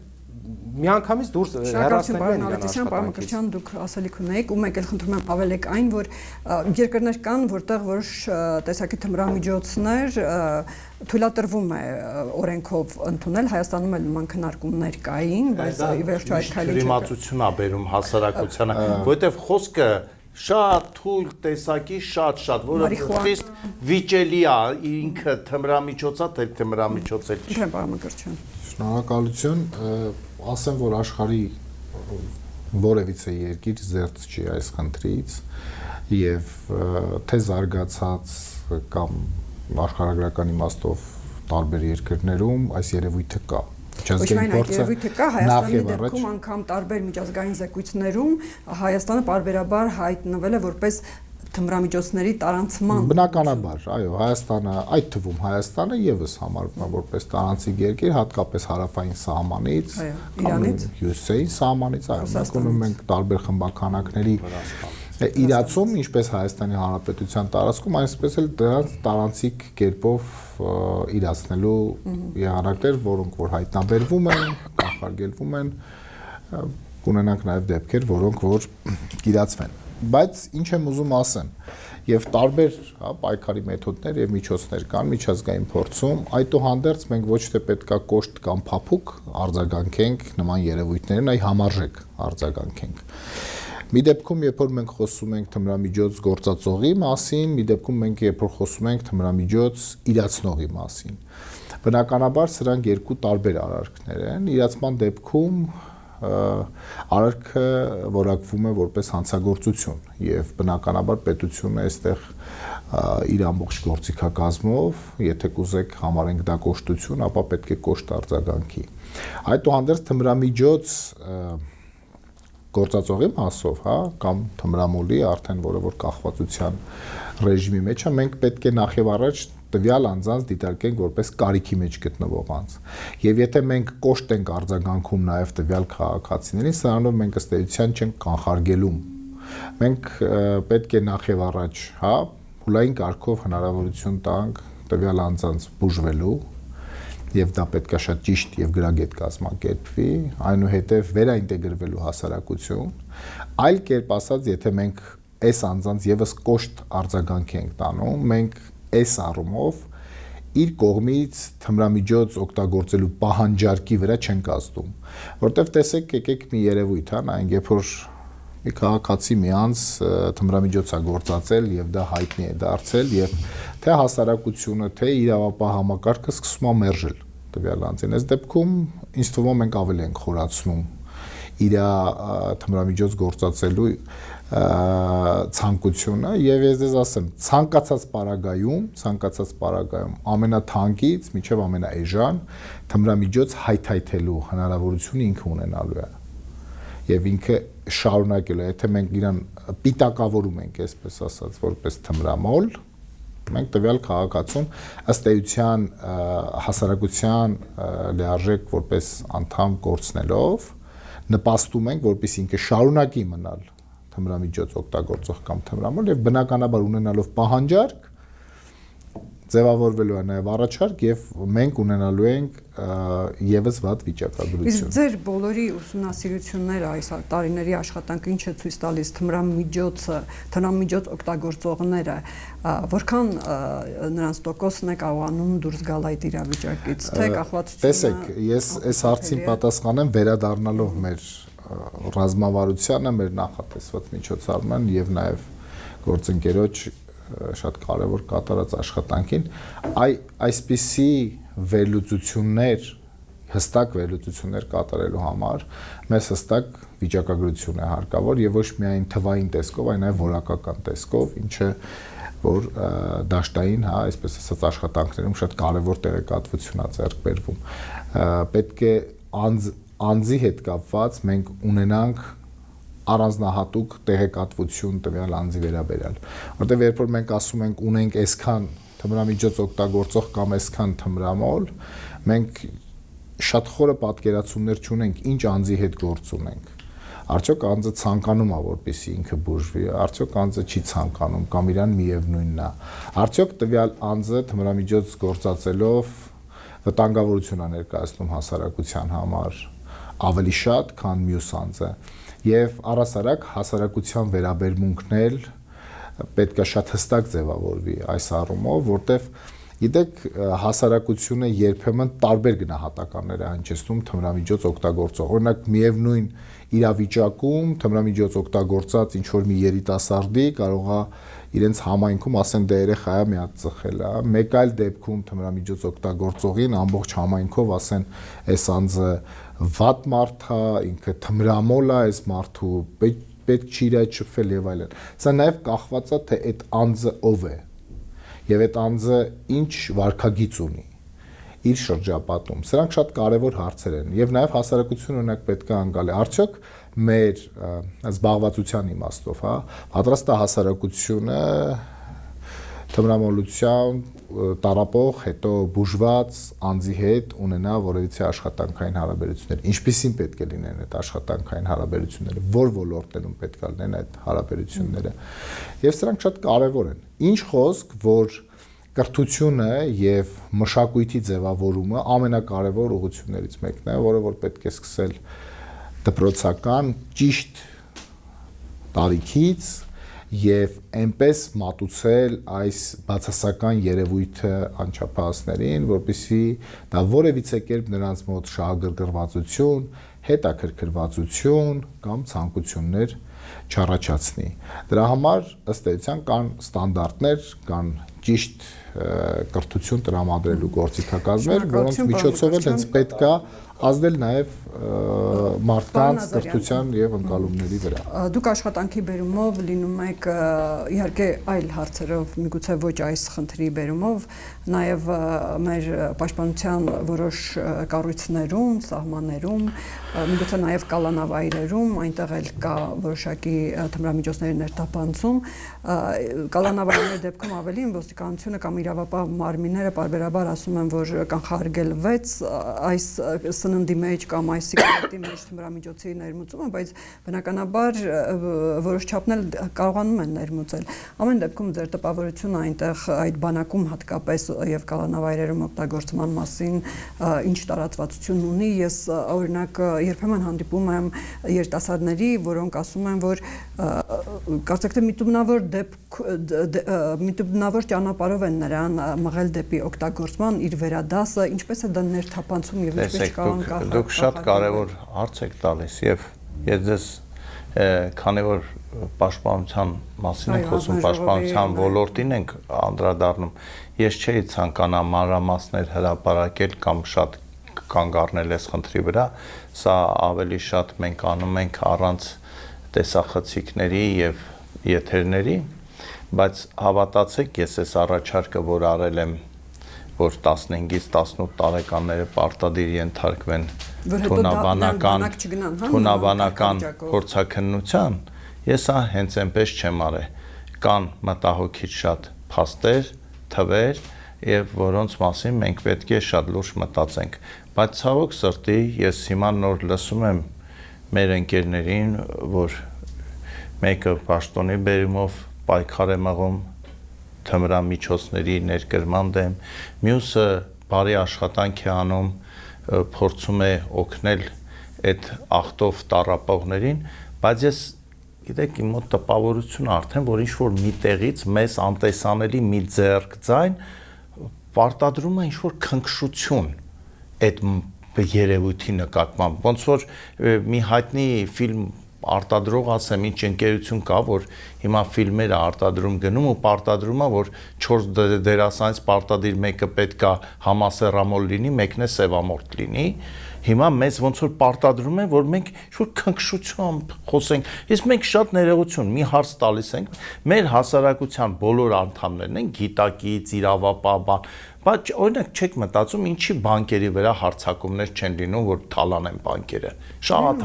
Speaker 2: միանգամից դուրս հեռացնելու են իրան աշխատանքից։
Speaker 1: Պարոն Մկրտչյան, դուք ասելիք ունեիք ու մեկ էլ խնդրում եմ ավելեք այն, որ երկրներ կան, որտեղ որոշ տեսակի թմրամիջոցներ թույլատրվում է օրենքով ընդունել, Հայաստանում էլ նման քննարկումներ կային, բայց ի վերջո այդ քայլը
Speaker 3: ջրիմացություն է բերում հասարակությանը, որովհետև խոսքը շատ թույլ տեսակի շատ, որը խիստ վիճելի է, ինքը թմրամիջոց է, թե թմրամիջոց էլ չի։
Speaker 1: Պարոն Մկրտչյան։
Speaker 4: Շնորհակալություն, ասեմ, որ աշխարհի որևիցե երկիր զերծ չի այս խնդրից եւ թե զարգացած կամ աշխարհագրական իմաստով տարբեր երկրներում այս երևույթը կա։
Speaker 1: Միջազգային երևույթը կա Հայաստանի դեպքում անգամ տարբեր միջազգային զեկույցներում Հայաստանը պարբերաբար հայտնվել է որպես թմրամիջոցների տարանցման
Speaker 4: բնականաբար, այո, Հայաստանը, այդ թվում Հայաստանը եւս համարվում է որպես տարանցիկ երկիր, հատկապես հարավային սահմանից,
Speaker 1: Իրանից,
Speaker 4: հյուսիսային սահմանից, այո, մենք ունենք մենք տարբեր խմբականակների իրացում, ինչպես Հայաստանի Հանրապետության տարածքում, այսպես էլ դրանց տարանցիկ կերպով իրացնելու եղանակներ, որոնք որ հայտնաբերվում են, կանխարգելվում են, կունենանք նաև դեպքեր, որոնք որ իրացվեն։ Բայց ինչ եմ ուզում ասեմ, եւ տարբեր պայքարի մեթոդներ եւ միջոցներ կան միջազգային փորձում, այդուհանդերձ մենք ոչ թե պետքա կոշտ կամ փափուկ արձագանքենք նման երևույթներին, այլ համարժեք արձագանքենք։ Մի դեպքում, երբ որ մենք խոսում ենք թմրամիջոց գործածողի մասին, մի դեպքում մենք երբ որ խոսում ենք թմրամիջոց իրացնողի մասին։ Բնականաբար սրանք երկու տարբեր արարքներ են։ Իրացման դեպքում արարքը որակվում է որպես հանցագործություն եւ բնականաբար պետությունը այստեղ իր ամբողջ գործիքակազմով, եթե կուզեք համարենք դա կոշտություն, ապա պետք է կոշտ արձագանքի։ Այդուհանդերձ թմրամիջոց գործածողի մասով, հա, կամ թմրամոլի արդեն որը որ կախվածության ռեժիմի մեջ է, մենք պետք է նախ եւ առաջ տվյալ անձանց դիտարկենք որպես կարիքի մեջ գտնվող անձ։ Եվ եթե մենք կոշտ ենք արձագանքում նաև տվյալ քաղաքացիներին, սրանով մենք ըստ էության չենք կանխարգելում։ Մենք պետք է նախ եւ առաջ, հա, հուլային կարգով հնարավորություն տանք տվյալ անձանց բուժվելու, եւ դա պետք է շատ ճիշտ եւ գրագետ կազմակերպվի, այնուհետեւ վերաինտեգրվելու հասարակություն, այլ կերպ ասած, եթե մենք այս անձանց եւս կոշտ արձագանք ենք տանում, մենք այս առումով իր կողմից թմրամիջոց օգտագործելու պահանջարկի վրա չեն կազմում, որտեվ տեսեք, եկեք մի երևույթ, հա, նայենք, երբ որ մի քաղաքացի մի անձ թմրամիջոց է գործածել եւ դա հայտնի է դարձել եւ թե հասարակությունը, թե իրավապահ համակարգը սկսում է մերժել տվյալ անձին։ Այս դեպքում ինձ թվում է մենք ավելի ենք խորացնում իր թմրամիջոց գործածելու ցանկությունը եւ ես դες ասեմ ցանկացած պարագայում ամենաթանկից մինչեւ ամենաէժան թմրամիջոց հայթայթելու հնարավորությունը ինքը ունենալու է եւ ինքը շարունակելու է, եթե մենք իրան պիտակավորում ենք, այսպես ասած, որպես թմրամոլ, մենք տվյալ քաղաքացուն ըստ էության հասարակության լիարժեք որպես անդամ կորցնելով նպաստում ենք, որպես ինքը շարունակի մնալ թմրամիջոց օգտագործող կամ թմրամոլ եւ բնականաբար ունենալով պահանջարկ ձևավորվելու է նաև առաջարկ եւ մենք ունենալու ենք եւս վատ վիճակագրություն։
Speaker 1: Իսկ ձեր բոլորի ուսումնասիրությունները այս տարիների աշխատանքը ինչ է ցույց տալիս թմրամիջոց օգտագործողները որքան նրանց տոկոսն է կարողանում դուրս գալ այդ իրավիճակից, թե կախվածությունը։
Speaker 4: Տեսեք, ես այս հարցին պատասխանեմ վերադառնալով մեր ռազմավարությանը, մեր նախատեսված միջոցառման եւ նաեւ գործընկերոջ շատ կարևոր կատարած աշխատանքին այսպիսի վերլուծություններ հստակ վերլուծություններ կատարելու համար մեզ հստակ վիճակագրություն է հարկավոր եւ ոչ միայն թվային տեսքով, այլ նաեւ որակական տեսքով, ինչը որ դաշտային, հա, այսպես ասած աշխատանքներում շատ կարևոր տեղեկատվություն է ձեռք բերվում։ Պետք է անձի հետ կապված մենք ունենանք առանձնահատուկ տեղեկատվություն տվյալ անձի վերաբերյալ, որտեղ երբ որ մենք ասում ենք ունենք այսքան թմրամիջոց օգտագործող կամ այսքան թմրամոլ, մենք շատ խորը պատկերացումներ չունենք ինչ անձի հետ գործ ունենք։ Արդյոք անձը ցանկանում է որպեսզի ինքը բուժվի, արդյոք անձը չի ցանկանում կամ իրան միևնույնն է։ Արդյոք տվյալ անձը թմրամիջոց գործածելով վտանգավորություն է ներկայացնում հասարակության համար ավելի շատ, քան մյուս անձը։ Եվ առասարակ հասարակության վերաբերմունքն էլ պետք է շատ հստակ ձևավորվի այս առումով, որտեվ գիտեք հասարակությունը երբեմն տարբեր գնահատականներ է հնչեցնում թմրամիջոց օգտագործող։ Օրինակ միևնույն իրավիճակում թմրամիջոց օգտագործած ինչ որ մի երիտասարդի կարող է իրենց համայնքում ասեն դե երեխայա մի հատ ծխել է, մեկ այլ դեպքում թմրամիջոց օգտագործողին ամբողջ համայնքով ասեն այս անձը վատ մարդ է, ինքը թմրամոլ է, այս մարդու պետք չի իր այդ շփվել եւ այլն։ Սա նաեւ կախված է թե այդ անձը ով է եւ այդ անձը ինչ վարքագիծ ունի իր շրջապատում։ Սրանք շատ կարևոր հարցեր են եւ նաեւ հասարակությունը օրինակ պետք է անկալի։ Արդյոք մեր զբաղվածության իմաստով, հա, պատրաստ է հասարակությունը թմրամոլության տարապող, հետո բուժված անձի հետ ունենա որևիցե աշխատանքային հարաբերություններ։ Ինչպիսին պետք է լինեն այդ աշխատանքային հարաբերությունները, որ ոլորտներում պետք է լինեն այդ հարաբերությունները։ Եվ սրանք շատ կարևոր են։ Ինչ խոսք, որ կրթությունը եւ մշակույթի ձևավորումը ամենակարևոր ուղղություններից մեկն է, որը որ պետք է սկսել դպրոցական ճիշտ տարիքից եւ այնպես մատուցել այս բացասական երևույթը անչափահասներին, որպեսզի դա որևիցե կերպ նրանց մոտ շահագրգռվածություն, հետաքրքրվածություն կամ ցանկություններ չառաջացնի։ Դրա համար ըստ էության կան ստանդարտներ, կան ճիշտ կրթություն տրամադրելու գործիքակազմեր, որոնց միջոցով էլ հենց պետք է ազդել նաև մարդկանց կրթության եւ ընկալումների վրա։
Speaker 1: Դուք աշխատանքի բերումով լինում եք իհարկե այլ հարցերով, միգուցե ոչ այս խնդրի բերումով, նաև մեր պաշտպանության որոշ կառույցներում, սահմաններում, միգուցե նաև կալանավայրերում, այնտեղ էլ կա որոշակի թմրամիջոցների ներթափանցում, կալանավայրերի դեպքում ավելին ոստիկանությունը կամ իրավապահ մարմինները պարբերաբար ասում են, որ կանխարգելվեց այս սննդի մեջ կամ այս սիգարետի մեջ թմրամիջոցի ներմուծումը, բայց բնականաբար որոշ չափն էլ կարողանում են ներմուծել։ Ամեն դեպքում ձեր տպավորությունը այնտեղ այդ բանակում հատկապես եւ կալանավայրերում օգտագործման մասին ինչ տարածվածություն ունի։ Ես օրինակ երբեմն հանդիպում եմ երիտասարդների, որոնք ասում են, որ կարծեք թե միտումնավոր ճանապարհով են նրան մղել դեպի օգտագործման իր վերադասը, ինչպես է դա ներթափանցում եւ ինչպես կարող են
Speaker 3: Դուք շատ կարևոր հարց եք տալիս եւ ես քանի որ պաշտպանության մասին ենք խոսում, պաշտպանության ոլորտին ենք անդրադառնում, ես չէի ցանկանա մանրամասներ հրապարակել կամ շատ կանգ առնել այս խնդրի վրա, սա ավելի շատ մենք անում ենք առանց տեսախցիկների եւ եթերների, բայց հավատացեք, ես այս առաջարկը, որ արել եմ, որ 15-ից 18 տարեկանները պարտադիր ենթարկվեն թունաբանական փորձաքննության, ես հենց այնպես չեմ արել, կան մտահոգիչ շատ փաստեր, թվեր եւ որոնց մասին մենք պետք է շատ լուրջ մտածենք, բայց ցավոք սրտի ես հիմա նոր լսում եմ մեր ընկերներին, որ մեկը պաշտոնի բերումով պայքար է մղում թմրամիջոցների ներկրման դեմ, մյուսը բարի աշխատանք է անում, փորձում է օգնել այդ ախտով տառապողներին, բայց ես գիտեք իմ մոտ տպավորություն արդեն, որ ինչ-որ մի տեղից մեզ անտեսանելի մի ձեռք ձայն պարտադրում է ինչ-որ քնքշություն այդ երևույթի նկատմամբ, ոնց որ մի հայտնի ֆիլմ արտադրող ասեմ, ինչ ընկերություն կա, որ հիմա ֆիլմեր է արտադրում գնում ու պարտադրում է, որ 4 դերասանից պարտադիր մեկը պետքա համասեռամոլ լինի, մեկն է սևամորթ լինի, հիմա մեզ ոնց որ պարտադրում են, որ մենք ինչ-որ քնքշությամբ խոսենք, իսկ մենք շատ ներողություն, մի հարց տալիս ենք, մեր հասարակության բոլոր անդամներն են գիտակից, իրավապահ, բայց օրինակ չեք մտածում ինչի բանկերի վրա հարձակումներ չեն լինում, որ թալանեն բանկերը։ Շատ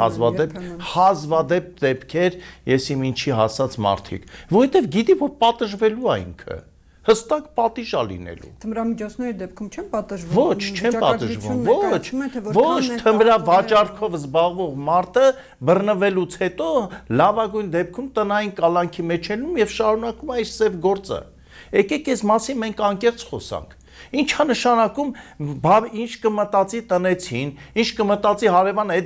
Speaker 3: հազվադեպ դեպքեր, ես իմ ինչի հասած մարդիկ, որովհետև գիտի, որ պատժվելու է ինքը։ Հստակ պատիժ է լինելու։
Speaker 1: Թմրամիջոցների դեպքում չեն պատժվում։
Speaker 3: Ոչ, չեն պատժվում։ Ոչ, թմրավաճառքով զբաղվող մարդը բռնվելուց հետո լավագույն դեպքում տնային կալանքի մեջ են լինում եւ շարունակում այս ծև գործը։ Եկեք այս մասին մենք անկեղծ խոսանք։ Ինչա նշանակում, ինչ կմտածի տնեցին, ինչ կմտածի հարևանը,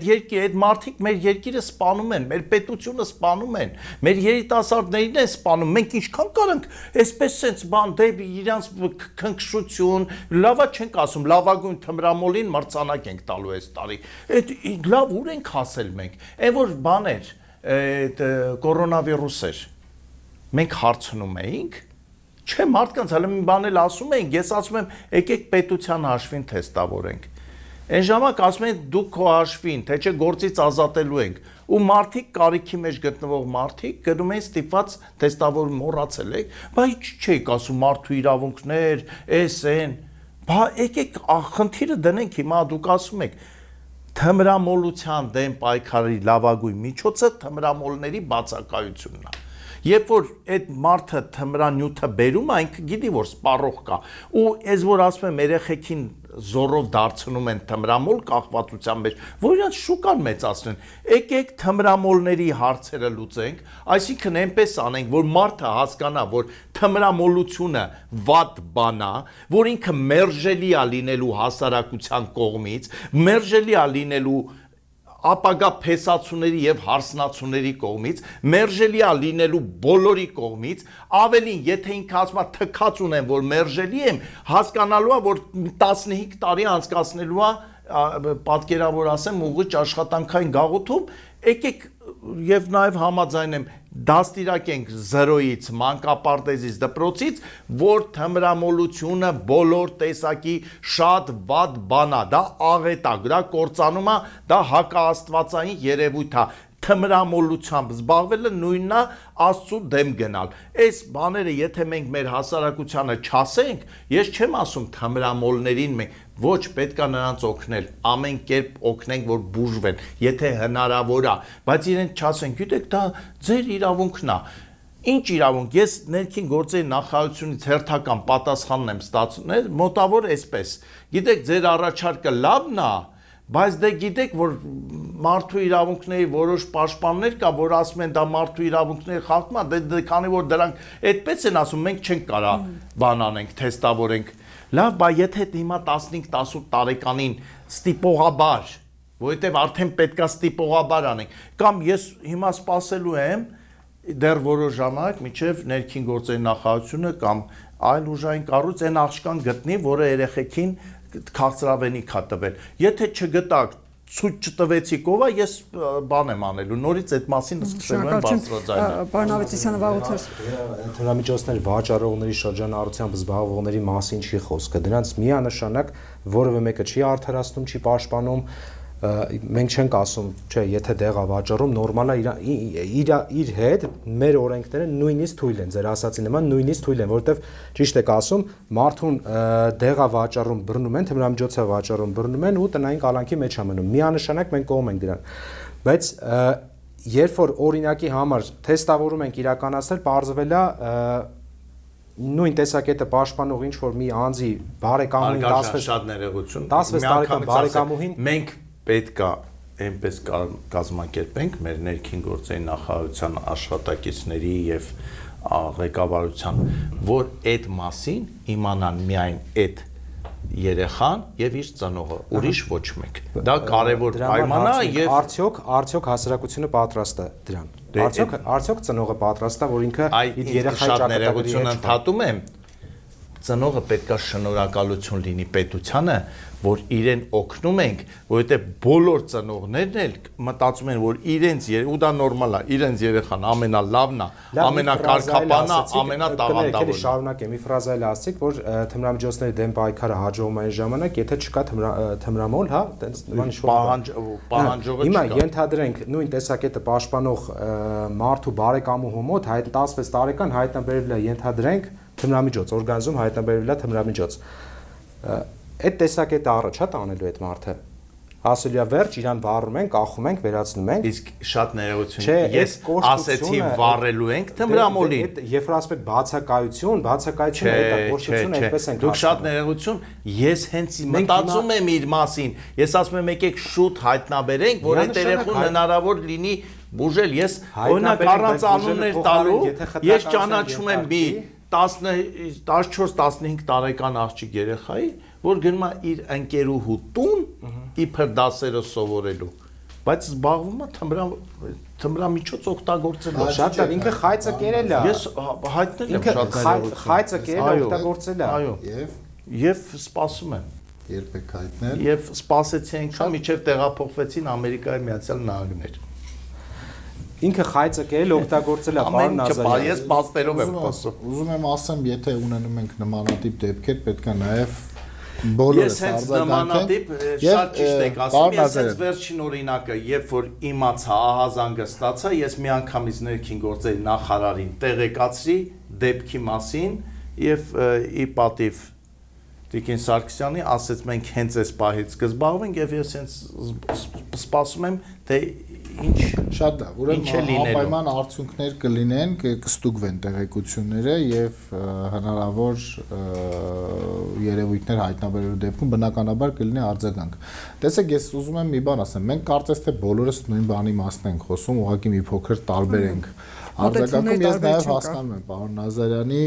Speaker 3: այդ մարդիկ մեր երկիրը սպանում են, մեր պետությունը սպանում են, մեր երիտասարդներին են սպանում, մենք ինչքան կարանք այսպես սենց բան դեպի իրանց քնքշություն, լավա չենք ասում, լավագույն թմրամոլին մրցանակ ենք տալու այս տարի, այդ լավ ուր ենք հասել մենք, այն որ բաներ, կորոնավիրուս էր, մենք հարցնում էինք, չէ, մարդկանց հələ մի բան էլ ասում են, ես ասում եմ, եկեք պետության հաշվին թեստավորենք։ Այն ժամանակ ասում են դուք քո հաշվին, թե չէ գործից ազատելու ենք։ Ու մարդիկ կարիքի մեջ գտնվող մարդիկ գնում են ստիպված թեստավոր մոռացել եք, բայց չէիք ասում մարդու իրավունքներ, էն։ Բա եկեք խնդիրը դնենք հիմա դուք ասում եք թմրամոլության դեմ պայքարի լավագույն միջոցը թմրամոլների բացակայությունն է։ Երբ որ այդ մարդը թմրանյութը բերում, այնքը գիտի, որ սպառող կա, ու այս որ ասում եմ երեխեքին զորով դարձնում են թմրամոլ կախվածության մեջ, որ իրանց շուկան մեծացնեն, եկեք թմրամոլների հարցերը լուծենք, այսինքն այնպես անենք, որ մարդը հասկանա, որ թմրամոլությունը վատ բան է, որ ինքը մերժելի է լինելու հասարակության կողմից, մերժելի է լինելու ապագա փեսացուների եւ հարսնացուների կողմից, մերժելի է լինելու բոլորի կողմից, ավելին, եթե ինքը ասում է թքած ունեմ, որ մերժելի եմ, հասկանալու է, որ 15 տարի անցկացնելու է, պատկերավոր ասեմ, ուղղիչ աշխատանքային գաղութում, եկեք եւ նաեւ համաձայն եմ, դաստիարակենք 0-ից, մանկապարտեզից, դպրոցից, որ թմրամոլությունը բոլոր տեսակի շատ վատ բան է, դա աղետ է, դա կործանում է, դա հակաաստվածային երևույթ է։ Թմրամոլությամբ զբաղվելը նույնն է Աստծու դեմ գնալ։ Այս բաները եթե մենք մեր հասարակությանը չասենք, ես չեմ ասում թմրամոլներին մենք ոչ պետք է նրանց օգնել, ամեն կերպ օգնենք, որ բուժվեն, եթե հնարավոր է, բայց իրենք չասենք, գիտեք, դա ձեր իրավունքն է։ Ինչ իրավունք, ես ներքին գործերի նախարարությունից հերթական պատասխանն եմ ստացել, մոտավոր այսպես։ Գիտեք, ձեր առաջարկը լավն է, բայց դե գիտեք, որ մարդու իրավունքների որոշ պաշտպաններ կա, որ ասում են դա մարդու իրավունքների խախտում է, դե քանի որ դրանք այդպես են ասում, մենք չենք կարա բան անենք, թեստավորենք։ Լավ, բա եթե հիմա 15-18 տարեկանին ստիպողաբար, որովհետև արդեն պետքա ստիպողաբար անենք, կամ ես հիմա սպասելու եմ դեռ որոշ ժամանակ մինչև ներքին գործերի նախարարությունը կամ այլ ուժային կառույց այն աղջկան գտնի, որը երեխեքին քաղցրավենիք է տվել։ Եթե չգտակ, ցույց չտվեցիք ով է, ես բան եմ անելու, նորից այդ մասին սկսելու եմ բարձրաձայնել։
Speaker 1: Պարոն Ավետիսյանը վաղուց
Speaker 2: Թմրամիջոցներ վաճառողների շրջանառությամբ զբաղվողների մասին չի խոսքը։ Դրանց միանշանակ որևէ մեկը չի արդարացնում, չի պաշտպանում։ Մենք չենք ասում, չէ, եթե դեղա վաճառում նորմալ է իր հետ մեր օրենքները նույնիսկ թույլ են, ձեր ասացի նման նույնիսկ թույլ են, որովհետև ճիշտ եք ասում, մարդուն դեղա վաճառում բռնում են, թմրամիջոցը վաճառում բռնում են ու տնային կալանքի մեջ է մնում։ Միանշանակ մենք կողմ ենք դրան։ Բայց երբ որ օրինակի համար թեստավորում ենք իրականացնել, պարզվել է նույն տեսակետը պաշտպանող ինչ որ մի անձի բարեկամուհին 16 տարեկան բարեկամուհին
Speaker 3: մենք պետք է այնպես կազմակերպենք մեր ներքին գործերի նախարարության աշխատակիցների եւ ղեկավարության, որ այդ մասին իմանան միայն այդ երեխան եւ իր ծնողը, ուրիշ ոչ մեկ։ Դա կարեւոր պայման է եւ
Speaker 2: արդյոք հասարակությունը պատրաստ է դրան։ Արդյոք ծնողը պատրաստ է, որ ինքը իր երեխայի
Speaker 3: շատ ներողություն ընդհատում եմ, ծնողը պետք է շնորհակալություն լինի պետությանը, որ իրեն օգնում ենք, որովհետև բոլոր ծնողներն էլ մտածում են, որ իրենց ու դա նորմալ է, իրենց երեխան ամենալավն է, ամենակարգապանն է, ամենատաղանդավորն է։
Speaker 2: Շարունակեմ, մի ֆրազա էլ ասացիք, որ թմրամիջոցների դեմ պայքարը հաջողում այն ժամանակ, եթե չկա թմրամոլ, հա, տենց նման ինչ-որ
Speaker 3: պահանջողը չկա։
Speaker 2: Հիմա ենթադրենք նույն տեսակետը պաշտպանող մարդու բարեկամուհու մոտ 16 տարեկան հայտնաբերվել է, ենթադրենք թմրամիջոց, օրգանիզմ հայտնաբերվել է թմրամիջոց։ Այդ տեսակետը առաջ է տանելու այդ մարդը։ Ասելիա վերջ իրան վառում ենք, կախում ենք, վերացնում ենք։
Speaker 3: Իսկ շատ ներողություն, ես ասեցի վառելու ենք թմրամոլին։
Speaker 2: Երբ որ ասում եք բացակայությունը այդ կորշությունը այդպես ենք։
Speaker 3: Դուք շատ ներողություն, ես հենց մտածում եմ իր մասին։ Ես ասում եմ եկեք շուտ հայտնաբերենք, որ այդ երեխուն հնարավոր լինի բուժել։ Ես օրինակ առանց անուններ տալու, ես ճանաչում եմ մի 14-15 տարեկան աղջիկ երեխայի, որ գնում է իր ընկերուհու տուն իբր դասերը սովորելու, բայց զբաղվում է թմրամիջոց օգտագործելով։
Speaker 2: Շատ լավ, ինքը խայծը կերել է։
Speaker 3: Ես հայտնել եմ շատ ներողություն։
Speaker 2: Խայծը կերել է, օգտագործել է։
Speaker 3: Այո։ Եվ սպասում եմ։
Speaker 4: Երբ եք հայտնել։
Speaker 3: Եվ սպասեցի այնքան, մինչև տեղափոխվեցին Ամերիկայի Միացյալ Նահանգներ։
Speaker 2: Ինքը խայծը կերել, օգտագործել է, պարոն Նազարյան։
Speaker 3: Ես բաստերով եմ խոսում։
Speaker 4: Ուզում եմ ասեմ, եթե ունենում ենք նմանատիպ դեպքեր, պետք է նաև բոլորս
Speaker 3: արձագանքենք։ Շատ ճիշտ եք ասում, ես հենց վերջին օրինակը, երբ որ իմացա ահազանգը ստացա, ես միանգամից ներքին գործերի նախարարին տեղեկացրի դեպքի մասին եւ ի պատիվ Տիկին Սարգսյանի ասեց մենք հենց այս պահից կզբաղվենք եւ ես հենց սպասում եմ թե ինչ
Speaker 4: շատ լավ, ուրեմն անպայման արդյունքներ կլինեն, կստուգվեն տեղեկությունները եւ հնարավոր երևույթներ հայտնաբերելու դեպքում բնականաբար կլինի արձագանք։ Տեսեք, ես ուզում եմ մի բան ասեմ, մենք կարծես թե բոլորս նույն բանի մասն ենք խոսում, ուղղակի մի փոքր տարբեր ենք արձագանքում։ Ես նաեւ հասկանում եմ պարոն Նազարյանի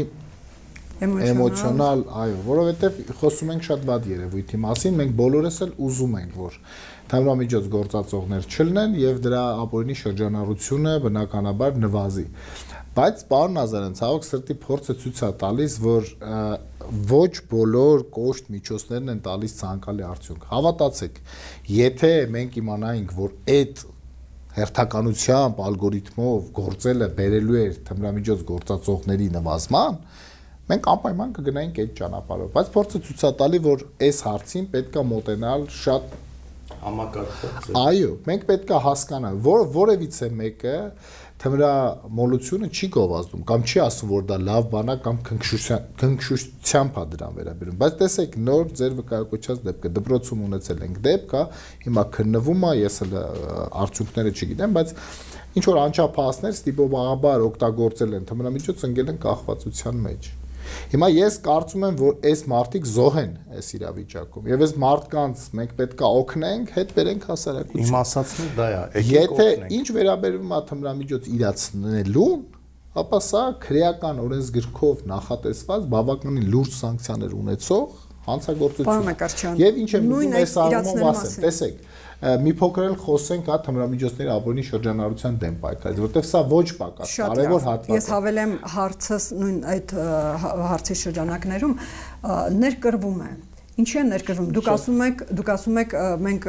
Speaker 4: էմոցիոնալ, այո, որովհետև խոսում ենք շատ վատ երևույթի մասին, մենք բոլորս էլ ուզում ենք, որ թմրամիջոց գործածողներ չլինեն եւ դրա ապօրինի շրջանառությունը բնականաբար նվազի։ Բայց պարոն Նազարյան, ցավոք սրտի փորձը ցույց է տալիս, որ ոչ բոլոր կոշտ միջոցներն են տալիս ցանկալի արդյունք։ Հավատացեք, եթե մենք իմանայինք, որ այդ հերթականությամբ ալգորիթմով գործելը բերելու էր թմրամիջոց գործածողների նվազման, մենք անպայման կգնայինք այդ ճանապարհով, բայց փորձը ցույց է տալի, որ այս հարցին պետք է մոտենալ շատ
Speaker 3: համակարգված։
Speaker 4: Այո, մենք պետք է հասկանալ, որևիցե մեկը թմրամոլությունը չի գովազդում կամ չի ասում, որ դա լավ բան է կամ քնքշությամբ է դրան վերաբերում, բայց տեսեք նոր ձեր վկայակոչած դեպքը դպրոցում ունեցել ենք դեպք, հիմա քննվում է, ես էլ արդյունքները չգիտեմ, բայց ինչ որ անչափահասներ ստիպողաբար օգտագործել են թմրամիջոց, ընկել են կախվածության մեջ։ Հիմա ես կարծում եմ, որ այս մարդիկ զոհ են այս իրավիճակում եւ այս մարդկանց մենք պետք է օգնենք, հետ բերենք հասարակություն։
Speaker 3: Իմ ասածն դա է,
Speaker 4: եթե ինչ վերաբերում է թմրամիջոց իրացնելուն, ապա սա քրեական օրենսգրքով նախատեսված բավականին լուրջ սանկցիաներ ունեցող հանցագործություն։ Եվ ինչ եմ ուզում այս առումով ասեմ, տեսեք, մի փոքր էլ խոսենք հա թմրամիջոցների ապօրինի շրջանառության դեմ պայքարից, որտեղ սա ոչ պակաս կարևոր հատված է։
Speaker 1: Ես հավելեմ հարցս նույն այդ հարցի շրջանակներում ներկրվում է։ Ինչի է ներկրվում։ Դուք ասում եք մենք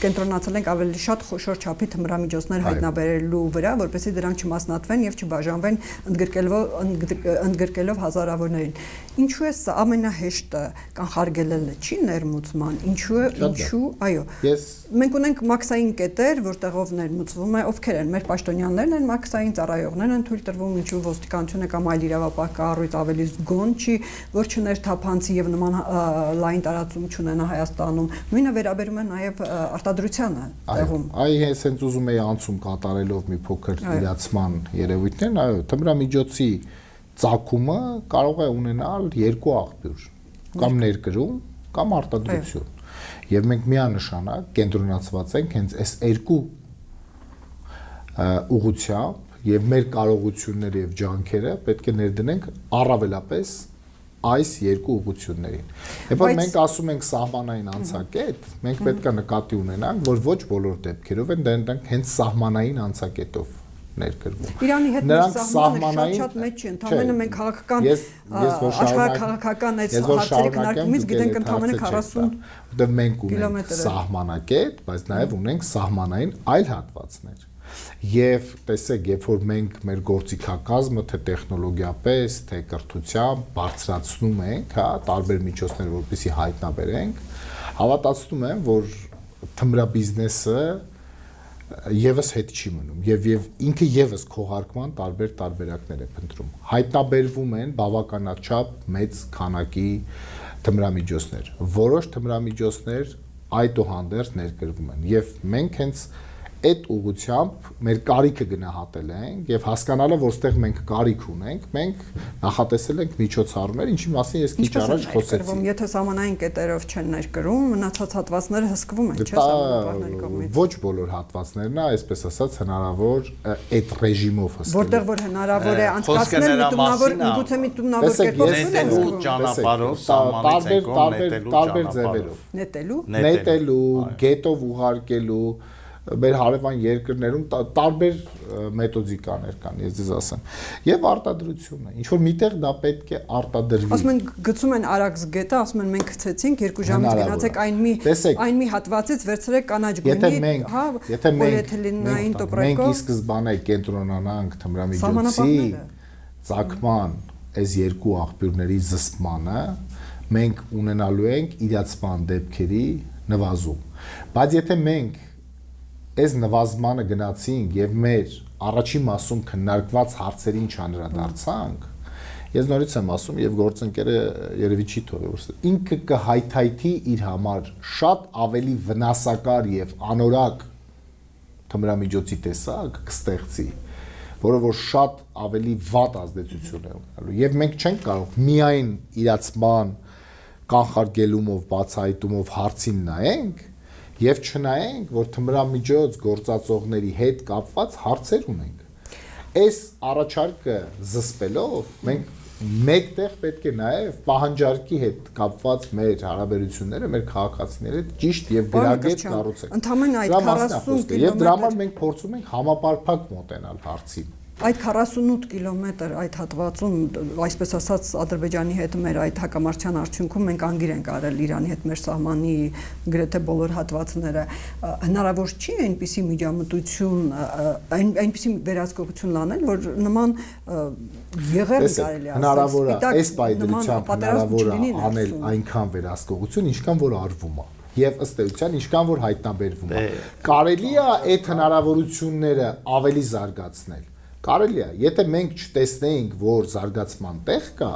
Speaker 1: կենտրոնացել ենք ավելի շատ խոշոր չափի թմրամիջոցներ հայտնաբերելու վրա, որպեսզի դրանք չմասնատվեն եւ չբաժանվեն ընդգրկելով հազարավորներին։ Ինչու է սա ամենահեշտը կանխարգելելը չի ներմուծման, ինչու, այո։ Մենք ունենք մաքսային կետեր, որտեղով ներմուծվում է, ովքեր են մեր պաշտոնյաներն են, մաքսային ծառայողներ են թույլ տրվում, ինչու ոստիկանությունը կամ այլ իրավապահ կառույց ավելի զգոն չի, որ չներթափանցի եւ նման լայն տարածում չունենա Հայաստանում։ Նույնը վերաբերում է նաեւ արտադրությանը տեղում։
Speaker 4: Այ հենց հենց ուզում եի անցում կատարելով մի փոքր իրացման երևույթներն, այո, թմրամիջոցի ծագումը կարող է ունենալ երկու աղբյուր, կամ ներկրում, կամ արտադրություն։ Եվ մենք միանշանակ կենտրոնացված ենք հենց այս երկու ուղղությամբ եւ մեր կարողությունները եւ ջանքերը պետք է ներդնենք առավելապես այս երկու ուղղություններին։ Երբ որ մենք ասում ենք սահմանային անցակետ, մենք պետք է նկատի ունենանք, որ ոչ բոլոր դեպքերով են դրանք հենց սահմանային անցակետով ներկրվում։
Speaker 1: Իրանի հետ սահմանային շատ մեծ չի, ընդհանրապես մենք քաղաքական աշխարհաքաղաքական այս հարցերի քննարկումից գիտենք ընդհանրապես 40,
Speaker 4: որտեղ մենք ունենք սահմանակետ, բայց նաև ունենք սահմանային այլ հատվածներ։ Եվ տեսեք, երբ որ մենք մեր գործիքակազմը թե տեխնոլոգիապես, թե կրթությամբ բարձրացնում ենք, հա, տարբեր միջոցներ, որպեսզի հայտնաբերենք, հավատացնում եմ, որ թմրաբիզնեսը եւս հետ չի մնում եւ ինքը եւս քողարկման տարբեր տարբերակներ է փնտրում։ Հայտնաբերվում են բավականաչափ մեծ քանակի թմրամիջոցներ։ Որոշ թմրամիջոցներ այդուհանդերձ ներկրվում են եւ մենք հենց այդ ուղղությամբ մեր կարիքը գնահատել ենք եւ հասկանալով որ ստեղ մենք կարիք ունենք, մենք նախատեսել ենք միջոցառումներ, ինչի մասին ես քիչ առաջ խոսեցի։
Speaker 1: Եթե սահմանային կետերով չեն ներկրում, մնացած հատվածները հսկվում են, չէ՞, սահմանապահների կողմից։
Speaker 4: Ոչ բոլոր հատվածներն է, այսպես ասած, հնարավոր այդ ռեժիմով հսկել։
Speaker 1: Որտեղ որ հնարավոր է անցկացնել միտումնավոր, գուցե միտումնավոր կերպով
Speaker 3: նետելու ճանապարհով, սահմանից են կողմ
Speaker 4: տարբեր ձևերով։ Նետելու, գետով ուղարկելու մեր հարևան երկրներում տարբեր մեթոդիկաներ կան, ես ձեզ ասեմ։ Եվ արտադրությունը, ինչ որ միտեղ դա պետք է արտադրվի։
Speaker 1: Ասում են գցում են Արաքս գետը, ասում են մենք գցեցինք 2 ժամից գնացեք այն մի հատվածից վերցրեք կանաչ գույնի, հա, պոլիէթիլենային տոպրակով։
Speaker 4: Մենք ի սկզբանե կենտրոնանանք թմրամիջոցի ծագման այս երկու աղբյուրների զսպմանը, մենք ունենալու ենք իրացման դեպքերի նվազում։ Բայց եթե մենք այս նվազմանը գնացինք եւ մեր առաջին մասում քննարկված հարցերին չանդրադարձանք, ես նորից եմ ասում եւ գործընկերը երևի չի թողի որ ինքը կհայթայթի իր համար շատ ավելի վնասակար եւ անորակ թմրամիջոցի տեսակ կստեղծի, որը որ շատ ավելի վատ ազդեցություն է ունենալու եւ մենք չենք կարող միայն իրացման կանխարգելումով, բացահայտումով հարցին նայենք եւ չնայենք, որ թմրամիջոց գործածողների հետ կապված հարցեր ունենք։ Այս առաջարկը զսպելով մենք մեկտեղ պետք է նաեւ պահանջարկի հետ կապված մեր հարաբերությունները մեր քաղաքացիների հետ ճիշտ եւ գրագետ կառուցենք։
Speaker 1: Ընդհանրապես այդ 40 կիլոմետր
Speaker 4: եւ դրա համար մենք փորձում ենք համապարփակ մոտենալ հարցին։
Speaker 1: Այդ 48 կիլոմետր այդ հատվածում, այսպես ասած, Ադրբեջանի հետ մեր այդ հակամարտության արդյունքում մենք անգիր ենք արել Իրանի հետ մեր սահմանի գրեթե բոլոր հատվածները։ Հնարավոր չի այնպիսի միջամտություն, այնպիսի վերահսկողություն լանել, որ նման եղել կարելի ասել։
Speaker 4: Հնարավոր է այս պայմանությամբ հնարավոր է անել այնքան վերահսկողություն, ինչքան որ արվում է։ Եվ ըստ էության ինչքան որ հայտնաբերվում է։ Կարելի է այդ հնարավորությունները ավելի զարգացնել։ Կարելի է, եթե մենք չտեսնեինք, որ զարգացման տեղ կա,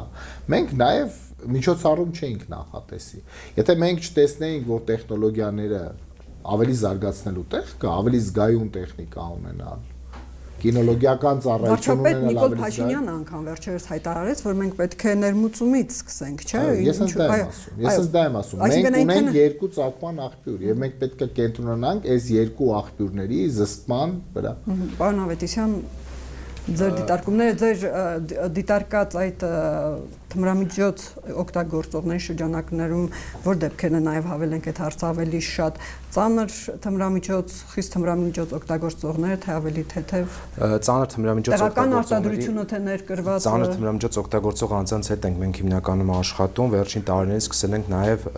Speaker 4: մենք նաև միջոցառում չէինք նախատեսի։ Եթե մենք չտեսնեինք, որ տեխնոլոգիաները ավելի զարգացնելու տեղ կա, ավելի զգայուն տեխնիկա ունենալ, կինոլոգիական ծառայություն ունենալ
Speaker 1: ավելի զգայուն։ Նիկոլ Փաշինյանը անգամ վերջերս հայտարարեց, որ մենք պետք է ներմուծումից սկսենք, չէ՞։
Speaker 4: Ես հենց դա եմ ասում։ Մենք ունենք երկու ծագման աղբյուր, եւ մենք պետք է կենտրոնանանք այս երկու աղբյուրների զսպման վրա։
Speaker 1: Պարոն Ավետիսյան, ձեր դիտարկումները, ձեր դիտարկած այդ թմրամիջոց օգտագործողների շրջանակներում որ դեպքերն է նաև հավելենք այդ հարցը ավելի շատ ծանր թմրամիջոց, խիստ թմրամիջոց օգտագործողները թե ավելի թեթև
Speaker 2: ծանր թմրամիջոց
Speaker 1: տեղական արտադրությունը թե ներկրված
Speaker 2: ծանր թմրամիջոց օգտագործող անձանց հետ ենք մենք հիմնականում աշխատում, վերջին տարիներից սկսել ենք նաև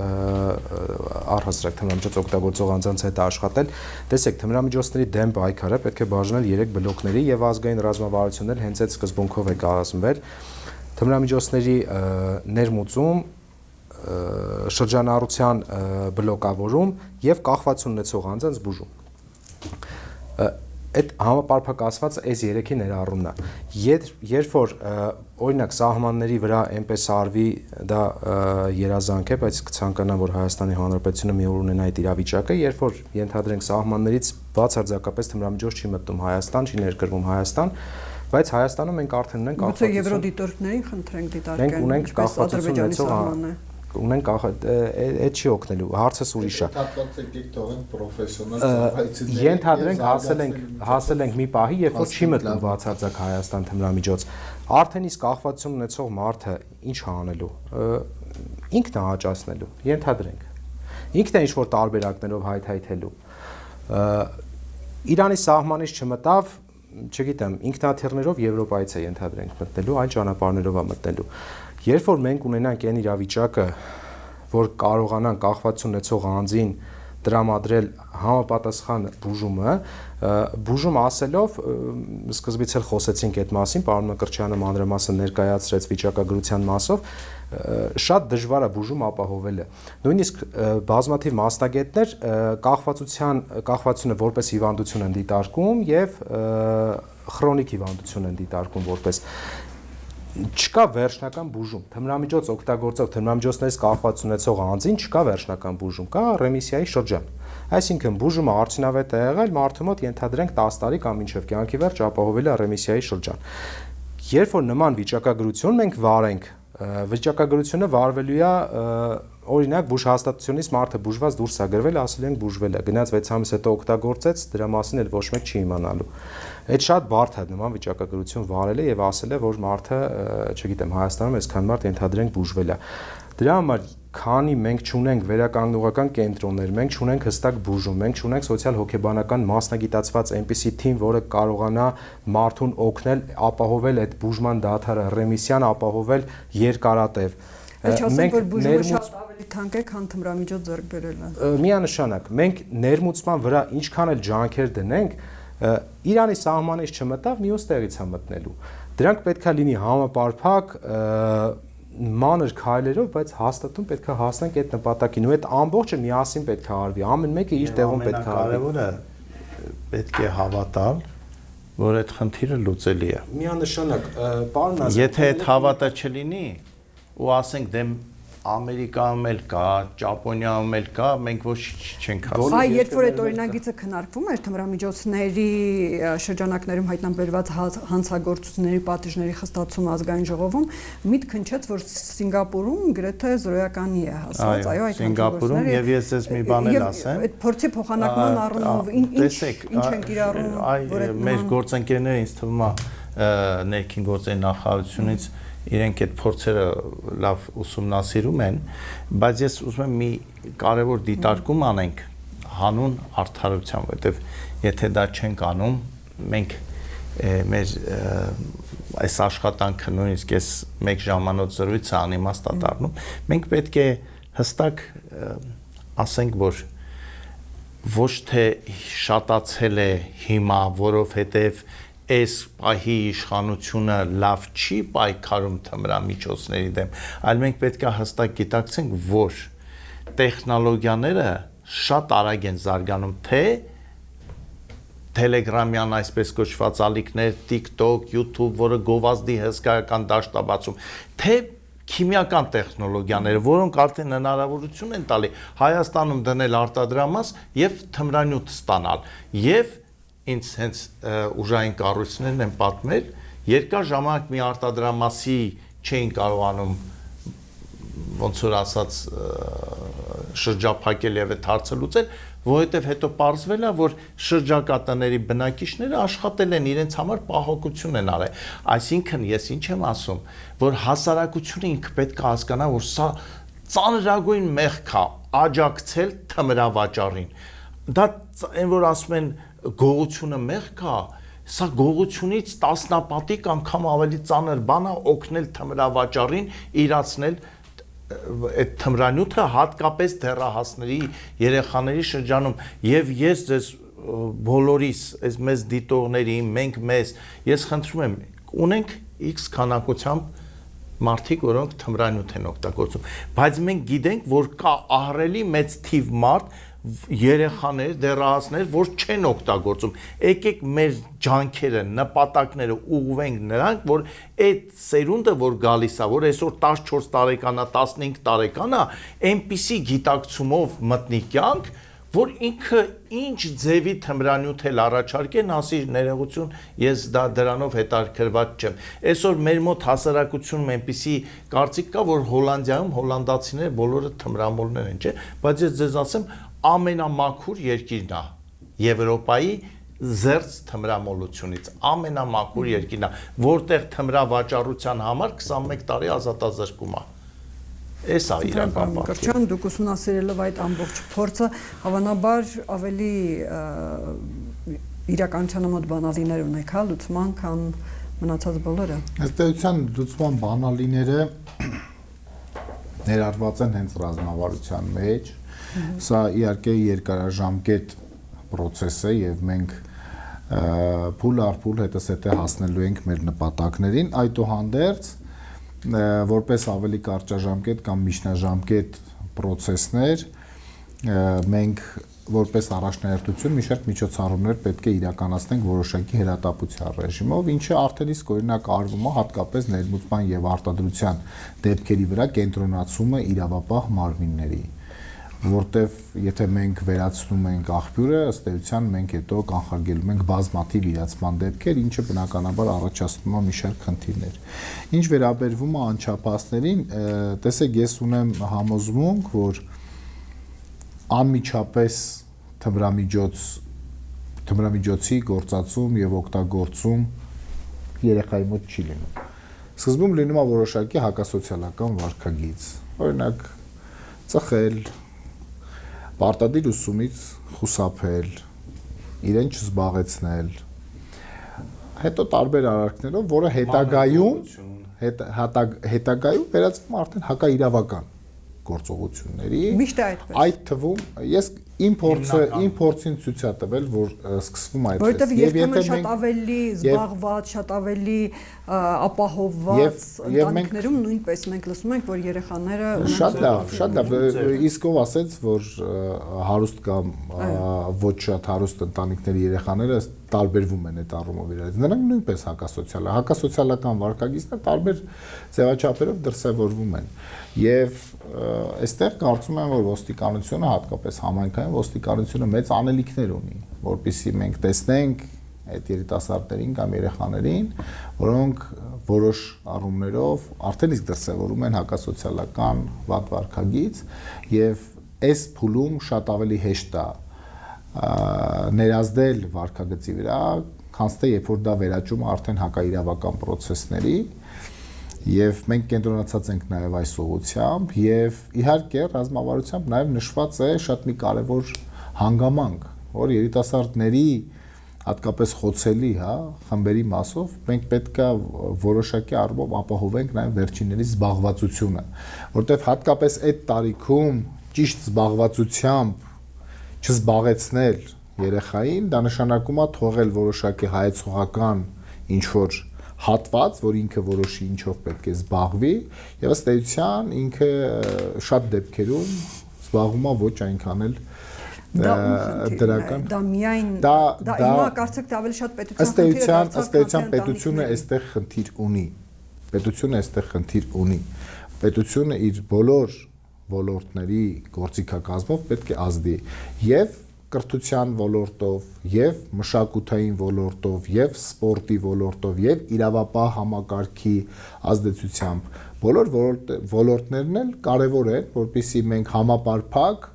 Speaker 2: առհասարակ թմրամիջոց օգտագործող անձանց հետ աշխատել։ Տեսեք, թմրամիջոցների դեմ պայքարը պետք է բաժանել 3 բլոկների եւ ազգային ռազմավարություններ հենց այդ սկզբունքով է կազմվել։ Թմրամիջոցների ներմուծում, շրջանառության բլոկավորում եւ կախվածություն ունեցող անձանց բուժում։ Այդ համապարփակ ասված այս 3-ի ներառումն է։ Երբ որ օրինակ սահմանների վրա այնպես արվի, դա երազանք է, բայց կցանկանամ, որ Հայաստանի Հանրապետությունը մի օր ունենա այդ իրավիճակը, երբ որ ենթադրենք սահմաններից բացարձակապես թմրամիջոց չի մտնում Հայաստան, չի ներկրվում Հայաստան, բայց Հայաստանում մենք արդեն ունենք
Speaker 1: կախվածություն։ Գուցե եվրոդիտորդներին խնդրենք դիտարկեն,
Speaker 2: մենք ունենք կախվածություն ունեցող ունենք այդ չի օգնելու, հարցը ուրիշ է։
Speaker 4: Հատկացեք թողենք պրոֆեսիոնալ ծառայությունների։
Speaker 2: Ենթադրենք հասել ենք մի պահի, երբ որ չի մտնում բացարձակ Հայաստան թմրամիջոց։ Արդեն իսկ կախվածություն ունեցող մարդը ինչ անելու։ Ինքն է հաճացնելու, ենթադրենք։ Ինքն է ինչ-որ տարբերակներով հայթայթելու։ Իրանի սահմանից չմտավ, չգիտեմ, ինքնաթիռներով Եվրոպայից է ենթադրենք մտնելու, այլ ճանապարհներով է մտնելու։ Երբ որ մենք ունենանք այն իրավիճակը, որ կարողանանք կախվածություն ունեցող անձին տրամադրել համապատասխան բուժում ասելով, սկզբից էլ խոսեցինք այդ մասին, պարոն Մկրտչյանը մանրամասն ներկայացրեց վիճակագրության մասով, շատ դժվար է բուժում ապահովելը։ Նույնիսկ բազմաթիվ մասնագետներ կախվածությունը որպես հիվանդություն են դիտարկում եւ քրոնիկ հիվանդություն են դիտարկում որպես չկա վերջնական բուժում։ Թմրամիջոց օգտագործող թմրամիջոցներից կախվածություն ունեցող անձին չկա վերջնական բուժում, կա ռեմիսիայի շրջան։ Այսինքն բուժումը արդյունավետ է եղել, մարդու մոտ ենթադրենք 10 տարի կամ մինչև կյանքի վերջ ապահովել է ռեմիսիայի շրջան։ Երբ որ նման վիճակագրություն մենք վարենք, վիճակագրությունը վարվելու է օրինակ բուժհաստատությունից մարդը բուժված դուրս է գրվել, ասել են բուժվել է, գնաց 6 ամիս հետո օգտագործեց, դրա մասին էլ ոչ մեկ չի իմանալու։ Այդ շատ բարդ է նման վիճակագրություն վարելը եւ ասել է, որ մարդը, չգիտեմ, Հայաստանում այսքան մարդ ենթադրենք բուժվել է։ Դրա համար քանի մենք չունենք վերականգնողական կենտրոններ, մենք չունենք հստակ բուժում, մենք չունենք սոցիալ-հոգեբանական մասնագիտացված այնպիսի թիմ, որը կարողանա մարդուն օգնել, ապահովել այդ բուժման դադարը, ռեմիսիան ապահովել երկարատև։
Speaker 1: Մենք բուժումը շատ ավելի թանկ է, քան թմրամիջոց ձեռք բերելը։
Speaker 2: Միանշանակ, մենք ներմուծման վրա ինչքան էլ ջանքեր դնենք, Իրանի սահմանից չմտավ, մյուս տեղից է մտնելու։ Դրանք պետքա լինի համապարփակ մանր քայլերով, բայց հաստատուն պետքա հասնենք այդ նպատակին, ու այդ ամբողջը միասին պետքա արվի, ամեն մեկը իր տեղում պետքա արվի։
Speaker 3: Կարևորը պետք է հավատալ, որ այդ խնդիրը լուծելի է։
Speaker 2: Միանշանակ, պարոն Ազատ,
Speaker 3: եթե այդ հավատը չլինի, ու ասենք դեմ Ամերիկայում էլ կա, Ճապոնիայում էլ կա, մենք ոչ չենք հասել։
Speaker 1: Այ երբ որ այդ օրինագիծը քննարկվում էր թմրամիջոցների շրջանակներում հայտնաբերված հանցագործությունների պատիժների խստացում ազգային ժողովում, միտք հնչեց, որ Սինգապուրում գրեթե զրոյականի է հասած, այո, այդ
Speaker 3: Սինգապուրում եւ ես ես մի բան էլ ասեմ։
Speaker 1: Այդ փորձի փոխանակման առումով ինչ են կիրառում, որ այդ
Speaker 3: մեր գործընկերները ինձ թվում է ներքին գործերի նախարարությունից իրենք այդ փորձերը լավ ուսումնասիրում են, բայց ես ուզում եմ մի կարևոր դիտարկում անենք հանուն արդարության, որտեվ եթե դա չենք անում, մենք մեր այս աշխատանքը նույնիսկ այս 1 ժամանոց զրույցը անիմաստ է դառնում, մենք պետք է հստակ ասենք, որ ոչ թե շատացել է հիմա, որովհետև այս պահի իշխանությունը լավ չի պայքարում թմրամիջոցների դեմ, այլ մենք պետք է հստակ գիտակցենք, որ տեխնոլոգիաները շատ արագ են զարգանում, թե Telegram-յան այսպես կոչված ալիքներ, TikTok, YouTube, որը գովազդի հսկայական դաշտ է բացում, թե քիմիական տեխնոլոգիաները, որոնք արդեն հնարավորություն են տալի Հայաստանում դնել արտադրամաս եւ թմրանյութ ստանալ։ Եվ ինձ հենց ուժային կառույցներն են պատմել, երկար ժամանակ մի արտադրամասի չէին կարողանում ոնց որ ասած շրջափակել եւ այդ հարցը լուծել, որովհետեւ հետո պարզվել է, որ շրջակա տների բնակիչները աշխատել են իրենց համար պահոկություն են արել։ Այսինքն ես ինչ եմ ասում, որ հասարակությունը ինքը պետք է հասկանա, որ սա ծանրագույն մեղք է աջակցել թմրավաճառին։ Դա այն որ ասում են գողությունը մեղք է, սա գողությունից տասնապատիկ անգամ ավելի ծանր բան է օգնել թմրավաճառին իրացնել այդ թմրանյութը հատկապես դեռահասների երեխաների շրջանում եւ ես ձեզ բոլորիս այս մեզ դիտողների մենք մեզ ես խնդրում եմ ունենք X քանակությամբ մարդիկ որոնք թմրանյութ են օգտագործում բայց մենք գիտենք որ կա ահռելի մեծ թիվ մարդ երեխաներ դեռահասներ որ չեն օգտագործում եկեք մեր ջանքերը նպատակները ուղղվենք նրանք որ այդ սերունդը որ գալիս է որ այսօր 14 տարեկան է 15 տարեկան է այնպիսի գիտակցումով մտնի կյանք որ ինքը ինչ ձևի թմրանյութ էլ առաջարկեն ասի ներողություն ես դա դրանով հետաքրքրված չեմ այսօր մեր մոտ հասարակությունում այնպիսի կարծիք կա որ Հոլանդիայում հոլանդացիները բոլորը թմրամոլներ են չէ բայց ես ձեզ ասեմ ամենամաքուր երկիրն է Եվրոպայի զերծ թմրամոլությունից ամենամաքուր երկիրն է որտեղ թմրավաճառության համար 21 տարի ազատազրկում է Էս է իրական
Speaker 1: բարձրան դուք ուսումնասիրելով այդ ամբողջ փորձը հավանաբար ավելի իրականությանը մոտ բանալիներ ունեք հա լուծման քան մնացած բոլորը
Speaker 4: Ըստ էության լուծման բանալիները ներառված են հենց ռազմավարության մեջ Սա իհարկե երկարաժամկետ process է եւ մենք փուլ առ փուլ հետզհետե հասնելու ենք մեր նպատակներին այդուհանդերձ որպես ավելի կարճաժամկետ կամ միջնաժամկետ process-ներ մենք որպես առաջնահերթություն մի շարք միջոցառումներ պետք է իրականացնենք որոշակի հրատապության ռեժիմով, ինչը արդեն իսկ օրինակ արվում է հատկապես ներմուծման եւ արտադրության դեպքերի վրա կենտրոնացումը իրավապահ մարմինների որտեվ եթե մենք վերացնում ենք աղբյուրը, ըստ էության մենք հետո կանխարգելում ենք բազմաթիվ իրացման դեպքեր, ինչը բնականաբար առաջացնում է մի շարք խնդիրներ։ Ինչ վերաբերվում է անչափահասներին, տեսեք, ես ունեմ համոզմունք, որ անմիջապես թմրամիջոցի գործածում եւ օգտագործում երեխայի մոտ չի լինում։ Սկզբում լինում է որոշակի հակասոցիալական վարքագիծ, օրինակ ծխել Պարտադիր ուսումից խուսափել, իրեն չզբաղեցնել, հետո տարբեր արարքներով, որը հետագայում վերածվում արդեն հակաիրավական գործողությունների։
Speaker 1: Միշտ այդպես։
Speaker 4: Այդ թվում ես իմ փորձին ցույց է տվել, որ սկսվում է այդպես։
Speaker 1: Որովհետև երբեմն շատ ավելի զբաղված, շատ ավելի ապահովված ընտանիքներում նույնպես մենք լսում ենք, որ երեխաները
Speaker 4: Շատ լավ, իսկ ով ասեց, որ հարուստ կամ ոչ շատ հարուստ ընտանիքների երեխաները տարբերվում են այդ առումով իրարից։ Նրանք նույնպես հակասոցիալական վարքագիծն է տարբեր ձևաչափերով դրսևորվում են։ Եվ այստեղ կարծում եմ, որ ոստիկանությունը, հատկապես համայնքային ոստիկանությունը մեծ անելիքներ ունի, որպեսզի մենք տեսնենք այդ երիտասարդներին կամ երեխաներին, որոնք որոշ առումներով արդեն իսկ դրսևորում են հակասոցիալական վատ վարքագիծ եւ այս փուլում շատ ավելի հեշտ է ներազդել վարքագծի վրա, քան թե երբ որ դա վերաճում արդեն հակաիրավական process-ների եւ մենք կենտրոնացած ենք նաեւ այս ուղղությամբ եւ իհարկե ռազմավարությամբ նաեւ նշված է շատ մի կարեւոր հանգամանք, որ երիտասարդների հատկապես խոցելի, հա, խմբերի մասով, մենք պետք է որոշակի առումով ապահովենք նաև վերջինների զբաղվածությունը, որտեղ հատկապես այդ տարիքում ճիշտ զբաղվածությամբ չզբաղեցնել երեխային, դա նշանակում է թողել որոշակի հայեցողական ինչ-որ հատված, որ ինքը որոշի ինչով պետք է զբաղվի, եւ ըստ էության ինքը շատ դեպքերում զբաղվում է ոչ այնքան էլ դրական։
Speaker 1: Դա միայն դա հիմա կարծեք դա ավելի շատ պետության
Speaker 4: ըստ էության պետությունը այստեղ խնդիր ունի։ Պետությունը իր բոլոր ոլորտների գործիքակազմով պետք է ազդի եւ կրթության ոլորտով, եւ մշակութային ոլորտով, եւ սպորտի ոլորտով, եւ իրավապահ համակարգի ազդեցությամբ բոլոր ոլորտներն էլ կարեւոր են, որպեսզի մենք համապարփակ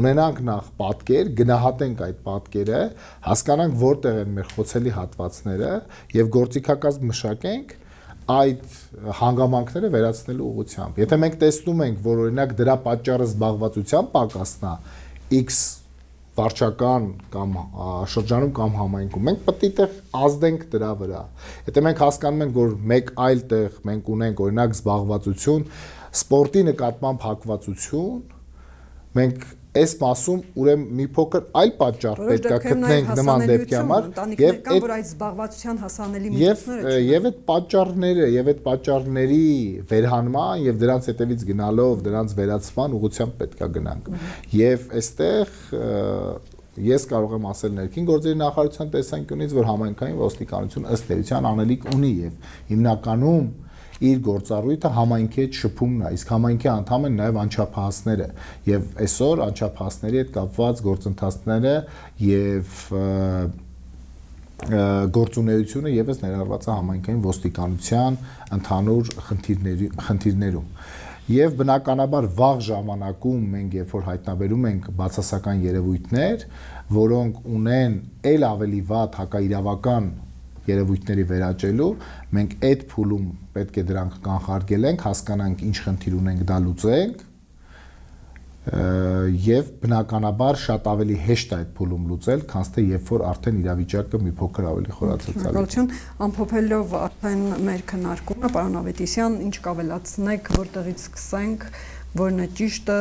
Speaker 4: ունենանք նախ պատկեր, գնահատենք այդ պատկերը, հասկանանք որտեղ են մեր խոցելի հատվածները եւ գործիքակազմ մշակենք այդ հանգամանքները վերացնելու ուղղությամբ։ Եթե մենք տեսնում ենք, որ օրինակ դրա պատճառը զբաղվածության պակասն է, X վարչական կամ շրջանում կամ համայնքում, մենք պետք է տեղ ազդենք դրա վրա։ Եթե մենք հասկանում ենք, որ մեկ այլ տեղ մենք ունենք օրինակ զբաղվածություն, սպորտի նկատմամբ հակվածություն, մենք այս մասում ուրեմն մի փոքր այլ պատճառ պետք է գտնենք նման դեպքի համար
Speaker 1: եւ այդ որ այդ զբաղվածության հասանելի միջոցները
Speaker 4: եւ այդ պատճառների վերհանման եւ դրանց հետևից գնալով դրանց վերացման ուղղությամբ պետք է գնանք եւ այստեղ ես կարող եմ ասել ներքին գործերի նախարարության տեսանկյունից որ համայնքային ոստիկանություն ըստ էության անելիք ունի եւ հիմնականում իր գործառույթը համայնքի հետ շփումն է, իսկ համայնքի անդամ են նաև անչափահասները եւ այսօր անչափահասների հետ կապված գործընթացները եւ գործունեությունը եւս ներառված է համայնքային ոստիկանության ընդհանուր խնդիրներում եւ բնականաբար վաղ ժամանակում մենք երբ որ հայտնաբերում ենք բացասական երևույթներ, որոնք ունեն ել ավելի վատ հակաիրավական երևույթների վերաճելու, մենք այդ փուլում պետք է դրանք կանխարգելենք, հասկանանք ինչ խնդիր ունենք, դա լուծենք եւ բնականաբար շատ ավելի հեշտ է այդ փուլում լուծել, քան թե երբ որ արդեն իրավիճակը մի փոքր ավելի խորացած է։
Speaker 1: Շնորհակալություն, ամփոփելով արդեն մեր քննարկումը, պարոն Ավետիսյան, ինչ կավելացնեք, որտեղից սկսենք, որն է ճիշտը,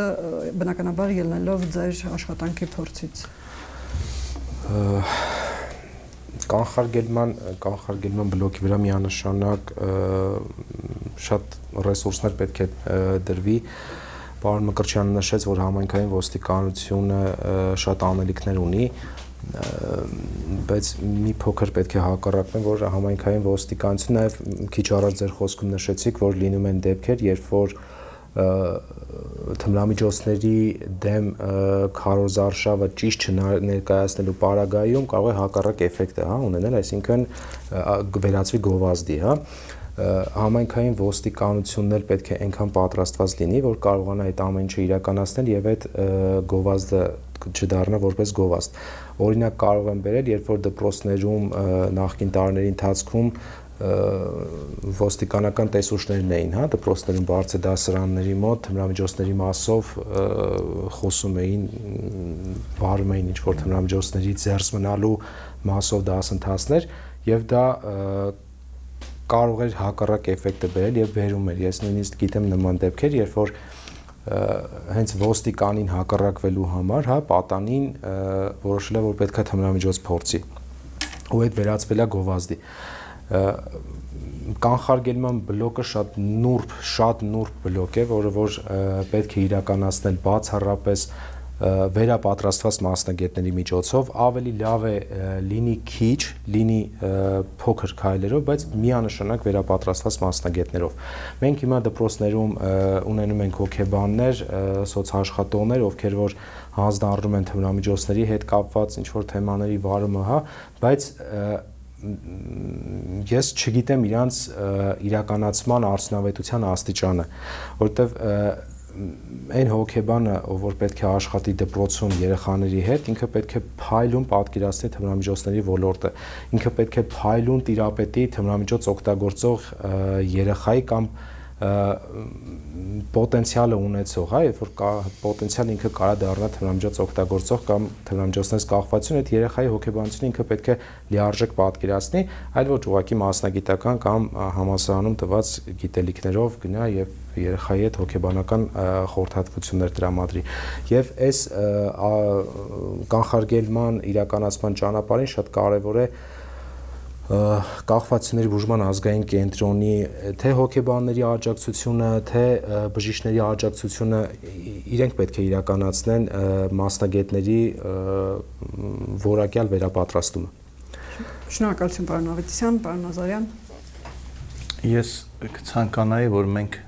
Speaker 1: բնականաբար ելնելով ձեր աշխատանքի փորձից։
Speaker 2: Կանխարգելման բլոկի վրա միանշանակ շատ ռեսուրսներ պետք է դրվի։ Պարոն Մկրտչյանը նշեց, որ համայնքային ոստիկանությունը շատ անելիքներ ունի, բայց մի փոքր պետք է հակառակվեմ, որ համայնքային ոստիկանությունը նաև քիչ առաջ ձեր խոսքում նշեցիք, որ լինում են դեպքեր, երբ որ թմրամիջոցների դեմ քարոզարշավը ճիշտ չներկայացնելու պարագայում կարող է հակառակ էֆեկտը ունենալ, այսինքն վերածվի գովազդի, համայնքային ոստիկանությունն էլ պետք է այնքան պատրաստված լինի, որ կարողանա այդ ամեն ինչը իրականացնել եւ այդ գովազդը չդառնա որպես գովազդ։ Օրինակ կարող եմ բերել, երբ որ դպրոցներում նախկին տարիների ընթացքում ոստիկանական տեսուչներն էին, դպրոցներում բարձր դասարանների մոտ թմրամիջոցների մասով խոսում էին, վարում էին ինչ-որ թմրամիջոցների ձեռս մնալու մասով դասընթացներ եւ դա կարող էր հակառակ էֆեկտը բերել եւ բերում էր։ Ես նույնիսկ գիտեմ նման դեպքեր, երբ որ հենց ոստիկանին հակառակվելու համար, պատանին որոշել է, որ պետք է թմրամիջոց փորձի ու այդ վերածվել է գովազդի։ Կանխարգելման բլոկը շատ նուրբ բլոկ է, որը որ պետք է իրականացնել բացառապես վերապատրաստված մասնագետների միջոցով, ավելի լավ է լինի քիչ, լինի փոքր քայլերով, բայց միանշանակ վերապատրաստված մասնագետներով։ Մենք հիմա դպրոցներում ունենում ենք հոգեբաններ, սոցաշխատողներ, ովքեր որ հանձնառնում են թմրամիջոցների հետ կապված ինչ-որ թեմաների վարումը, բայց ես չգիտեմ իրանց իրականացման արդյունավետության աստիճանը, որովհետև այն հոգեբանը, որ պետք է աշխատի դպրոցում երեխաների հետ, ինքը պետք է փայլուն պատկերացնի թմրամիջոցների ոլորտը, ինքը պետք է փայլուն տիրապետի թմրամիջոց օգտագործող երեխայի կամ պոտենցիալը ունեցող, հա, երբ որ պոտենցիալ ինքը կարա դառնա թմրամիջոց օգտագործող կամ թմրամիջոցներից կախվածություն, այդ երեխայի հոգեբանությունը ինքը պետք է լիարժեք պատկերացնի, այլ ոչ ուղղակի մասնագիտական կամ համալսարանում տված գիտելիքներով գնա եւ երեխայի հետ հոգեբանական խորհրդատվություններ տրամադրի։ Եվ այս կանխարգելման իրականացման ճանապարհին շատ կարեւոր է կախվածությունների բուժման ազգային կենտրոնի թե հոգեբանների աջակցությունը, թե բժիշկների աջակցությունը իրենք պետք է իրականացնեն մասնագետների որակյալ վերապատրաստումը։
Speaker 1: Շնորհակալություն պարոն Ավետիսյան, պարոն Նազարյան։
Speaker 3: Ես կցանկանայի, որ մենք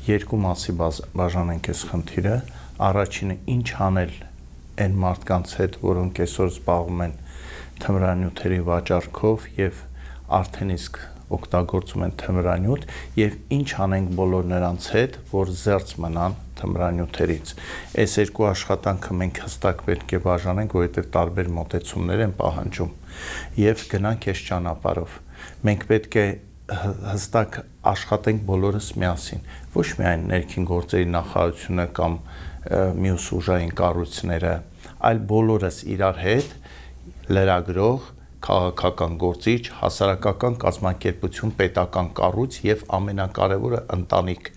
Speaker 3: երկու մասի բաժանենք այս խնդիրը։ Առաջինը ինչ անել այն մարդկանց հետ, որոնք այսօր զբաղվում են թմրանյութերի վաճառքով եւ արդեն իսկ օգտագործում են թմրանյութ եւ ինչ անենք բոլոր նրանց հետ, որ զերծ մնան թմրանյութերից։ Այս երկու աշխատանքը մենք հստակ պետք է բաժանենք, որովհետեւ տարբեր մոտեցումներ են պահանջում եւ գնանք այս ճանապարհով։ Մենք պետք է հստակ աշխատենք բոլորս միասին, ոչ միայն ներքին գործերի նախարարությունը կամ մյուս ուժային կառույցները, այլ բոլորս իրար հետ լրագրող, քաղաքական գործիչ, հասարակական կազմակերպություն, պետական կառույց եւ ամենակարևորը ընտանիք։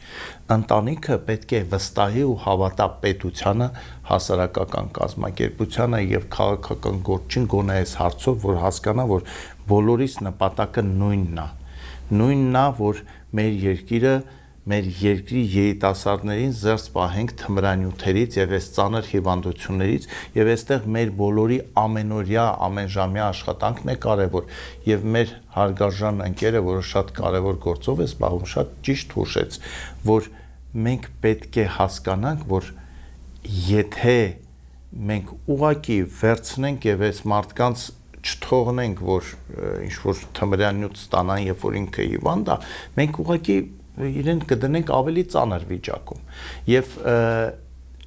Speaker 3: Ընտանիքը պետք է վստահի ու հավատա պետությանը, հասարակական կազմակերպությանը եւ քաղաքական գործին գոնե այս հարցով, որ հասկանա, որ բոլորիս նպատակը նույնն է։ Նույնն է, որ մեր երկրի երիտասարդներին զերծ պահենք թմրանյութերից եւ այս ծանր հիվանդություններից եւ այստեղ մեր բոլորի ամենօրյա, ամենժամյա աշխատանքն է կարեւոր եւ մեր հարգարժան ընկերը, որը շատ կարեւոր գործով է զբաղվում, շատ ճիշտ հուշեց, որ մենք պետք է հասկանանք, որ եթե մենք ուղղակի վերցնենք եւ այս մարդկանց չթողնենք, որ ինչ որ թմրանյութ ստանան, երբ որ ինքը հիվանդ է, մենք ուղղակի իրեն կդնենք ավելի ծանր վիճակում։ Եվ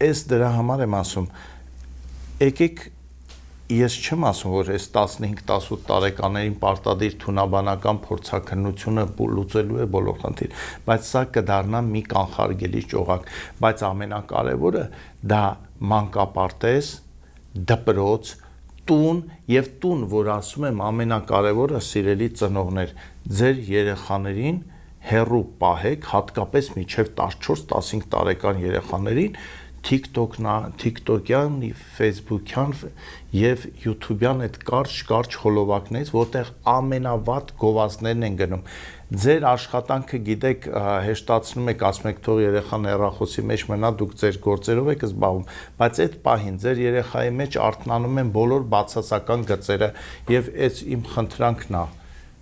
Speaker 3: այս դրա համար եմ ասում, եկեք ես չեմ ասում, որ այս 15-18 տարեկաներին պարտադիր թունաբանական փորձաքննությունը լուծելու է բոլոր խնդիր, բայց սա կդառնա մի կանխարգելի ճողակ, բայց ամենակարևորը դա մանկապարտեզ, դպրոց, տուն եւ տուն, որ ասում եմ ամենակարևորը սիրելի ծնողներ, ձեր երեխաներին հեռու պահեք, հատկապես մինչև 14-15 տարեկան երեխաներին TikTok-յան, Facebook-յան եւ YouTube-յան այդ կարճ խոլովակներից, որտեղ ամենավատ գովազդներն են գնում։ Ձեր աշխատանքը գիտեք, հեշտացնում եք, ասում եք թող երեխան հեռախոսի մեջ մնա, դուք ձեր գործերով եք զբաղվում, բայց այդ պահին ձեր երեխայի մեջ արթնանում են բոլոր բացասական գծերը եւ այս իմ խնդրանքն է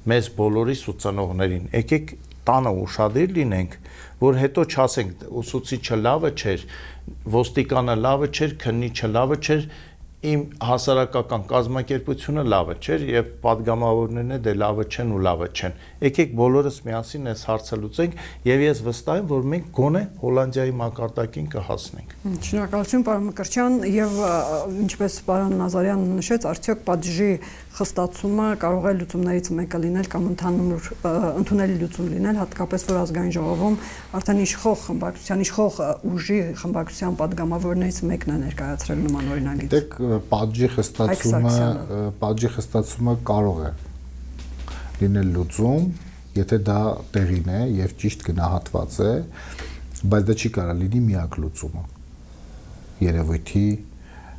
Speaker 3: մեզ բոլորիս ու ծնողներին։ Եկեք տանը ուշադիր լինենք, որ հետո չասենք ուսուցիչը լավը չէր, ոստիկանը լավը չէր, քննիչը լավը չէր, իմ հասարակական կազմակերպությունը լավը չէր եւ падգամավորներն է դե լավը չեն ու լավը չեն։ Եկեք բոլորս միասին այս հարցը լուծենք եւ ես վստահ եմ, որ մենք գոնե Հոլանդիայի մակարդակին կհասնենք։
Speaker 1: Շնորհակալություն պարոն Մկրտչյան եւ ինչպես պարոն Նազարյանը նշեց, արդյոք պատժի խստացումը կարող է լուծումներից մեկը լինել կամ ընդունելի լուծում լինել, հատկապես որ ազգային ժողովում արդեն իշխող խմբակցության, իշխող ուժի խմբակցության падգամավորներից մեկն է ներկայացրել նման օրինագիծ։
Speaker 4: Դեք պատժի խստացումը կարող է լինել լուծում, եթե դա տեղին է եւ ճիշտ գնահատված է, բայց դա չի կարող լինի միակ լուծումը երևույթի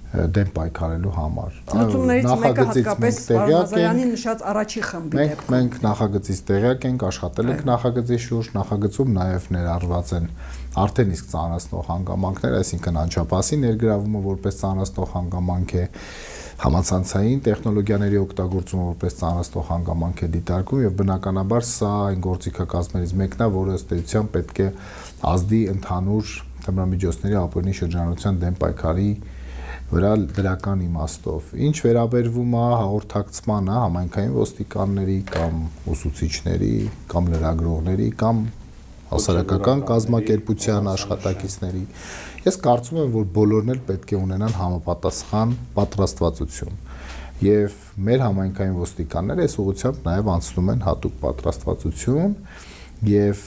Speaker 4: դեմ պայքարելու համար։
Speaker 1: Լուծումներից մեկը հատկապես պարոն Նազարյանի նշած առաջի խմբի դեպքում։
Speaker 4: Մենք նախագծից տեղյակ ենք, աշխատել ենք նախագծի շուրջ, նախագծում նաև ներառված են արդեն իսկ ծանրացնող հանգամանքներ, այսինքն անչափահասի ներգրավումը որպես ծանրացնող հանգամանք է, համացանցային տեխնոլոգիաների օգտագործումը որպես ծանրացնող հանգամանք է դիտարկում եւ բնականաբար սա այն գործիքակազմերից մեկն է, որը ըստ էության պետք է ազդի ընդհանուր թմրամիջոցների ապօրինի շրջանառության դեմ պայքարի վրա դրական իմաստով։ Ինչ վերաբերվում է հաղորդակցմանը համայնքային ոստիկանների կամ ուսուցիչների կամ լրագրողների կամ հասարակական կազմակերպության աշխատակիցների, ես կարծում եմ, որ բոլորն էլ պետք է ունենան համապատասխան պատրաստվածություն։ Եվ մեր համայնքային ոստիկանները այս ուղղությամբ նաև անցնում են հատուկ պատրաստվածություն եւ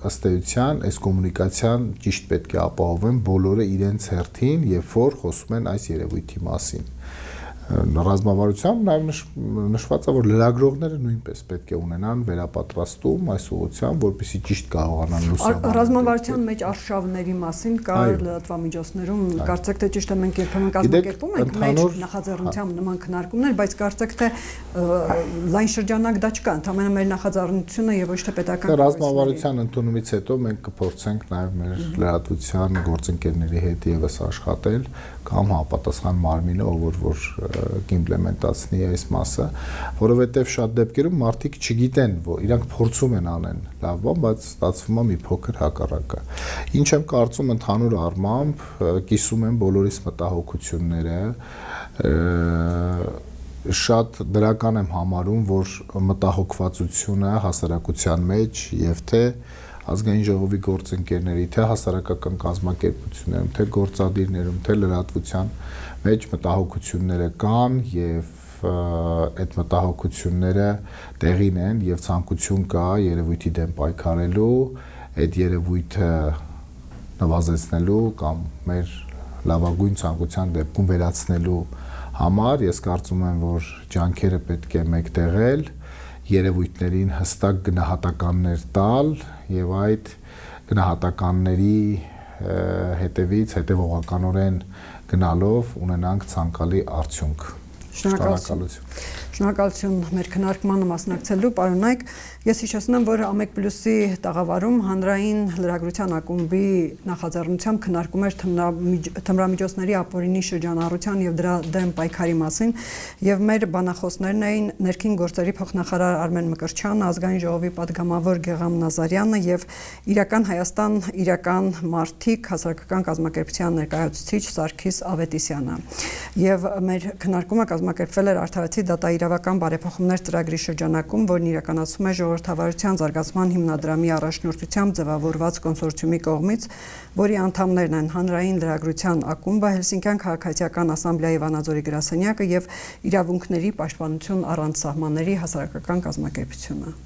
Speaker 4: ըստ էության այս կոմունիկացիան ճիշտ պետք է ապահովեն բոլորը իրենց հերթին, երբ որ խոսում են այս երևույթի մասին։ Ռազմավարությամբ նաև նշված է, որ լրագրողները նույնպես պետք է ունենան վերապատրաստում այս ուղղությամբ, որպեսզի ճիշտ կարողանան լուսաբանել։
Speaker 1: Ռազմավարության մեջ արշավների մասին կար լրատվամիջոցներում, կարծեք թե ճիշտ է մենք երբեմն կազմակերպում ենք մեր նախաձեռնությամբ նման քննարկումներ, բայց կարծեք թե լայն շրջանակ դա չկա, ընդհանրապես մեր նախաձեռնությունը եւ ոչ թե պետական
Speaker 4: ռազմավարության ընդունումից հետո մենք կփորձենք նաև մեր լրատվության գործընկերների հետ եւս աշխատել կամ համապատասխան մարմինը, ով որ կիմպլեմենտացնի այս մասը, որովհետև շատ դեպքերում մարդիկ չգիտեն, որ իրանք փորձում են անեն լավ բան, բայց ստացվում է մի փոքր հակառակը։ Ինչ եմ կարծում ընդհանուր առմամբ, կիսում եմ բոլորիս մտահոգությունները, շատ դրական եմ համարում, որ մտահոգվածությունը հասարակության մեջ եւ թե ազգային ժողովի գործընկերների, թե հասարակական կազմակերպություններում, թե գործադիրներում, թե լրատվության մեջ մտահոգությունները կան եւ այդ մտահոգությունները տեղին են եւ ցանկություն կա երևույթի դեմ պայքարելու, այդ երևույթը նվազեցնելու կամ մեր լավագույն ցանկության դեպքում վերացնելու համար ես կարծում եմ, որ ջանքերը պետք է մեկտեղել, երևույթներին հստակ գնահատականներ տալ եւ այդ գնահատականների հետևողականորեն գնալով ունենանք ցանկալի արդյունք։
Speaker 1: Շնորհակալություն մեր քննարկմանը մասնակցելու, պարոն Նայք։ Ես հիշեցնեմ, որ Ամեկ Պլյուսի տաղավարում հանրային լրագրության ակումբի նախաձեռնությամբ քննարկում էր թմրամիջոցների ապօրինի շրջանառության եւ դրա դեմ պայքարի մասին, եւ մեր բանախոսներն էին ներքին գործերի փոխնախարար Արմեն Մկրտչյանը, ազգային ժողովի падգամավոր Գեգամ Նազարյանը եւ Իրական Հայաստան իրական մարդիկ հասարակական կազմակերպության ներկայացուցիչ Սարգիս Ավետիսյանը։ Եվ մեր քննարկումը կազմակերպվել էր Արդարացի դատաիրավական բարեփոխումներ ծրագրի շրջանակում, որն իրականացվում է Ժողովրդավարության զարգացման հիմնադրամի առաջնորդությամբ ձևավորված կոնսորցիումի կողմից, որի անդամներն են Հանրային լրագրության ակումբը, Հելսինկյան քաղաքացիական ասամբլեայի Վանաձորի գրասենյակը եւ Իրավունքների պաշտպանություն առանց սահմանների հասարակական կազմակերպությունը։